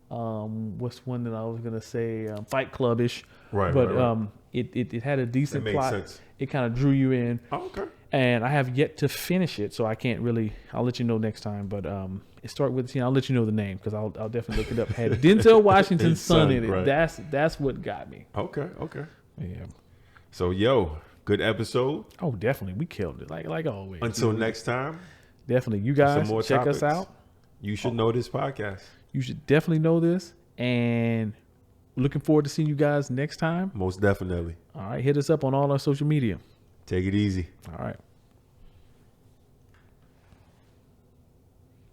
[SPEAKER 4] what's one that I was gonna say, Fight Club-ish.
[SPEAKER 3] Right,
[SPEAKER 4] But
[SPEAKER 3] right.
[SPEAKER 4] It had a decent
[SPEAKER 3] That makes
[SPEAKER 4] plot.
[SPEAKER 3] sense.
[SPEAKER 4] It kind of drew you in.
[SPEAKER 3] Oh, okay.
[SPEAKER 4] And I have yet to finish it, so I can't really. I'll let you know next time. But it start with, I'll let you know the name because I'll definitely look it up. Had Denzel Washington's son in it.
[SPEAKER 3] Right.
[SPEAKER 4] That's what got me.
[SPEAKER 3] Okay.
[SPEAKER 4] Yeah.
[SPEAKER 3] So, good episode.
[SPEAKER 4] Oh, definitely, we killed it like always.
[SPEAKER 3] Until next time,
[SPEAKER 4] Definitely, you guys
[SPEAKER 3] some more
[SPEAKER 4] check
[SPEAKER 3] topics.
[SPEAKER 4] us out.
[SPEAKER 3] You should know this podcast.
[SPEAKER 4] You should definitely know this, and looking forward to seeing you guys next time.
[SPEAKER 3] Most definitely.
[SPEAKER 4] All right, hit us up on all our social media.
[SPEAKER 3] Take it easy.
[SPEAKER 4] All right.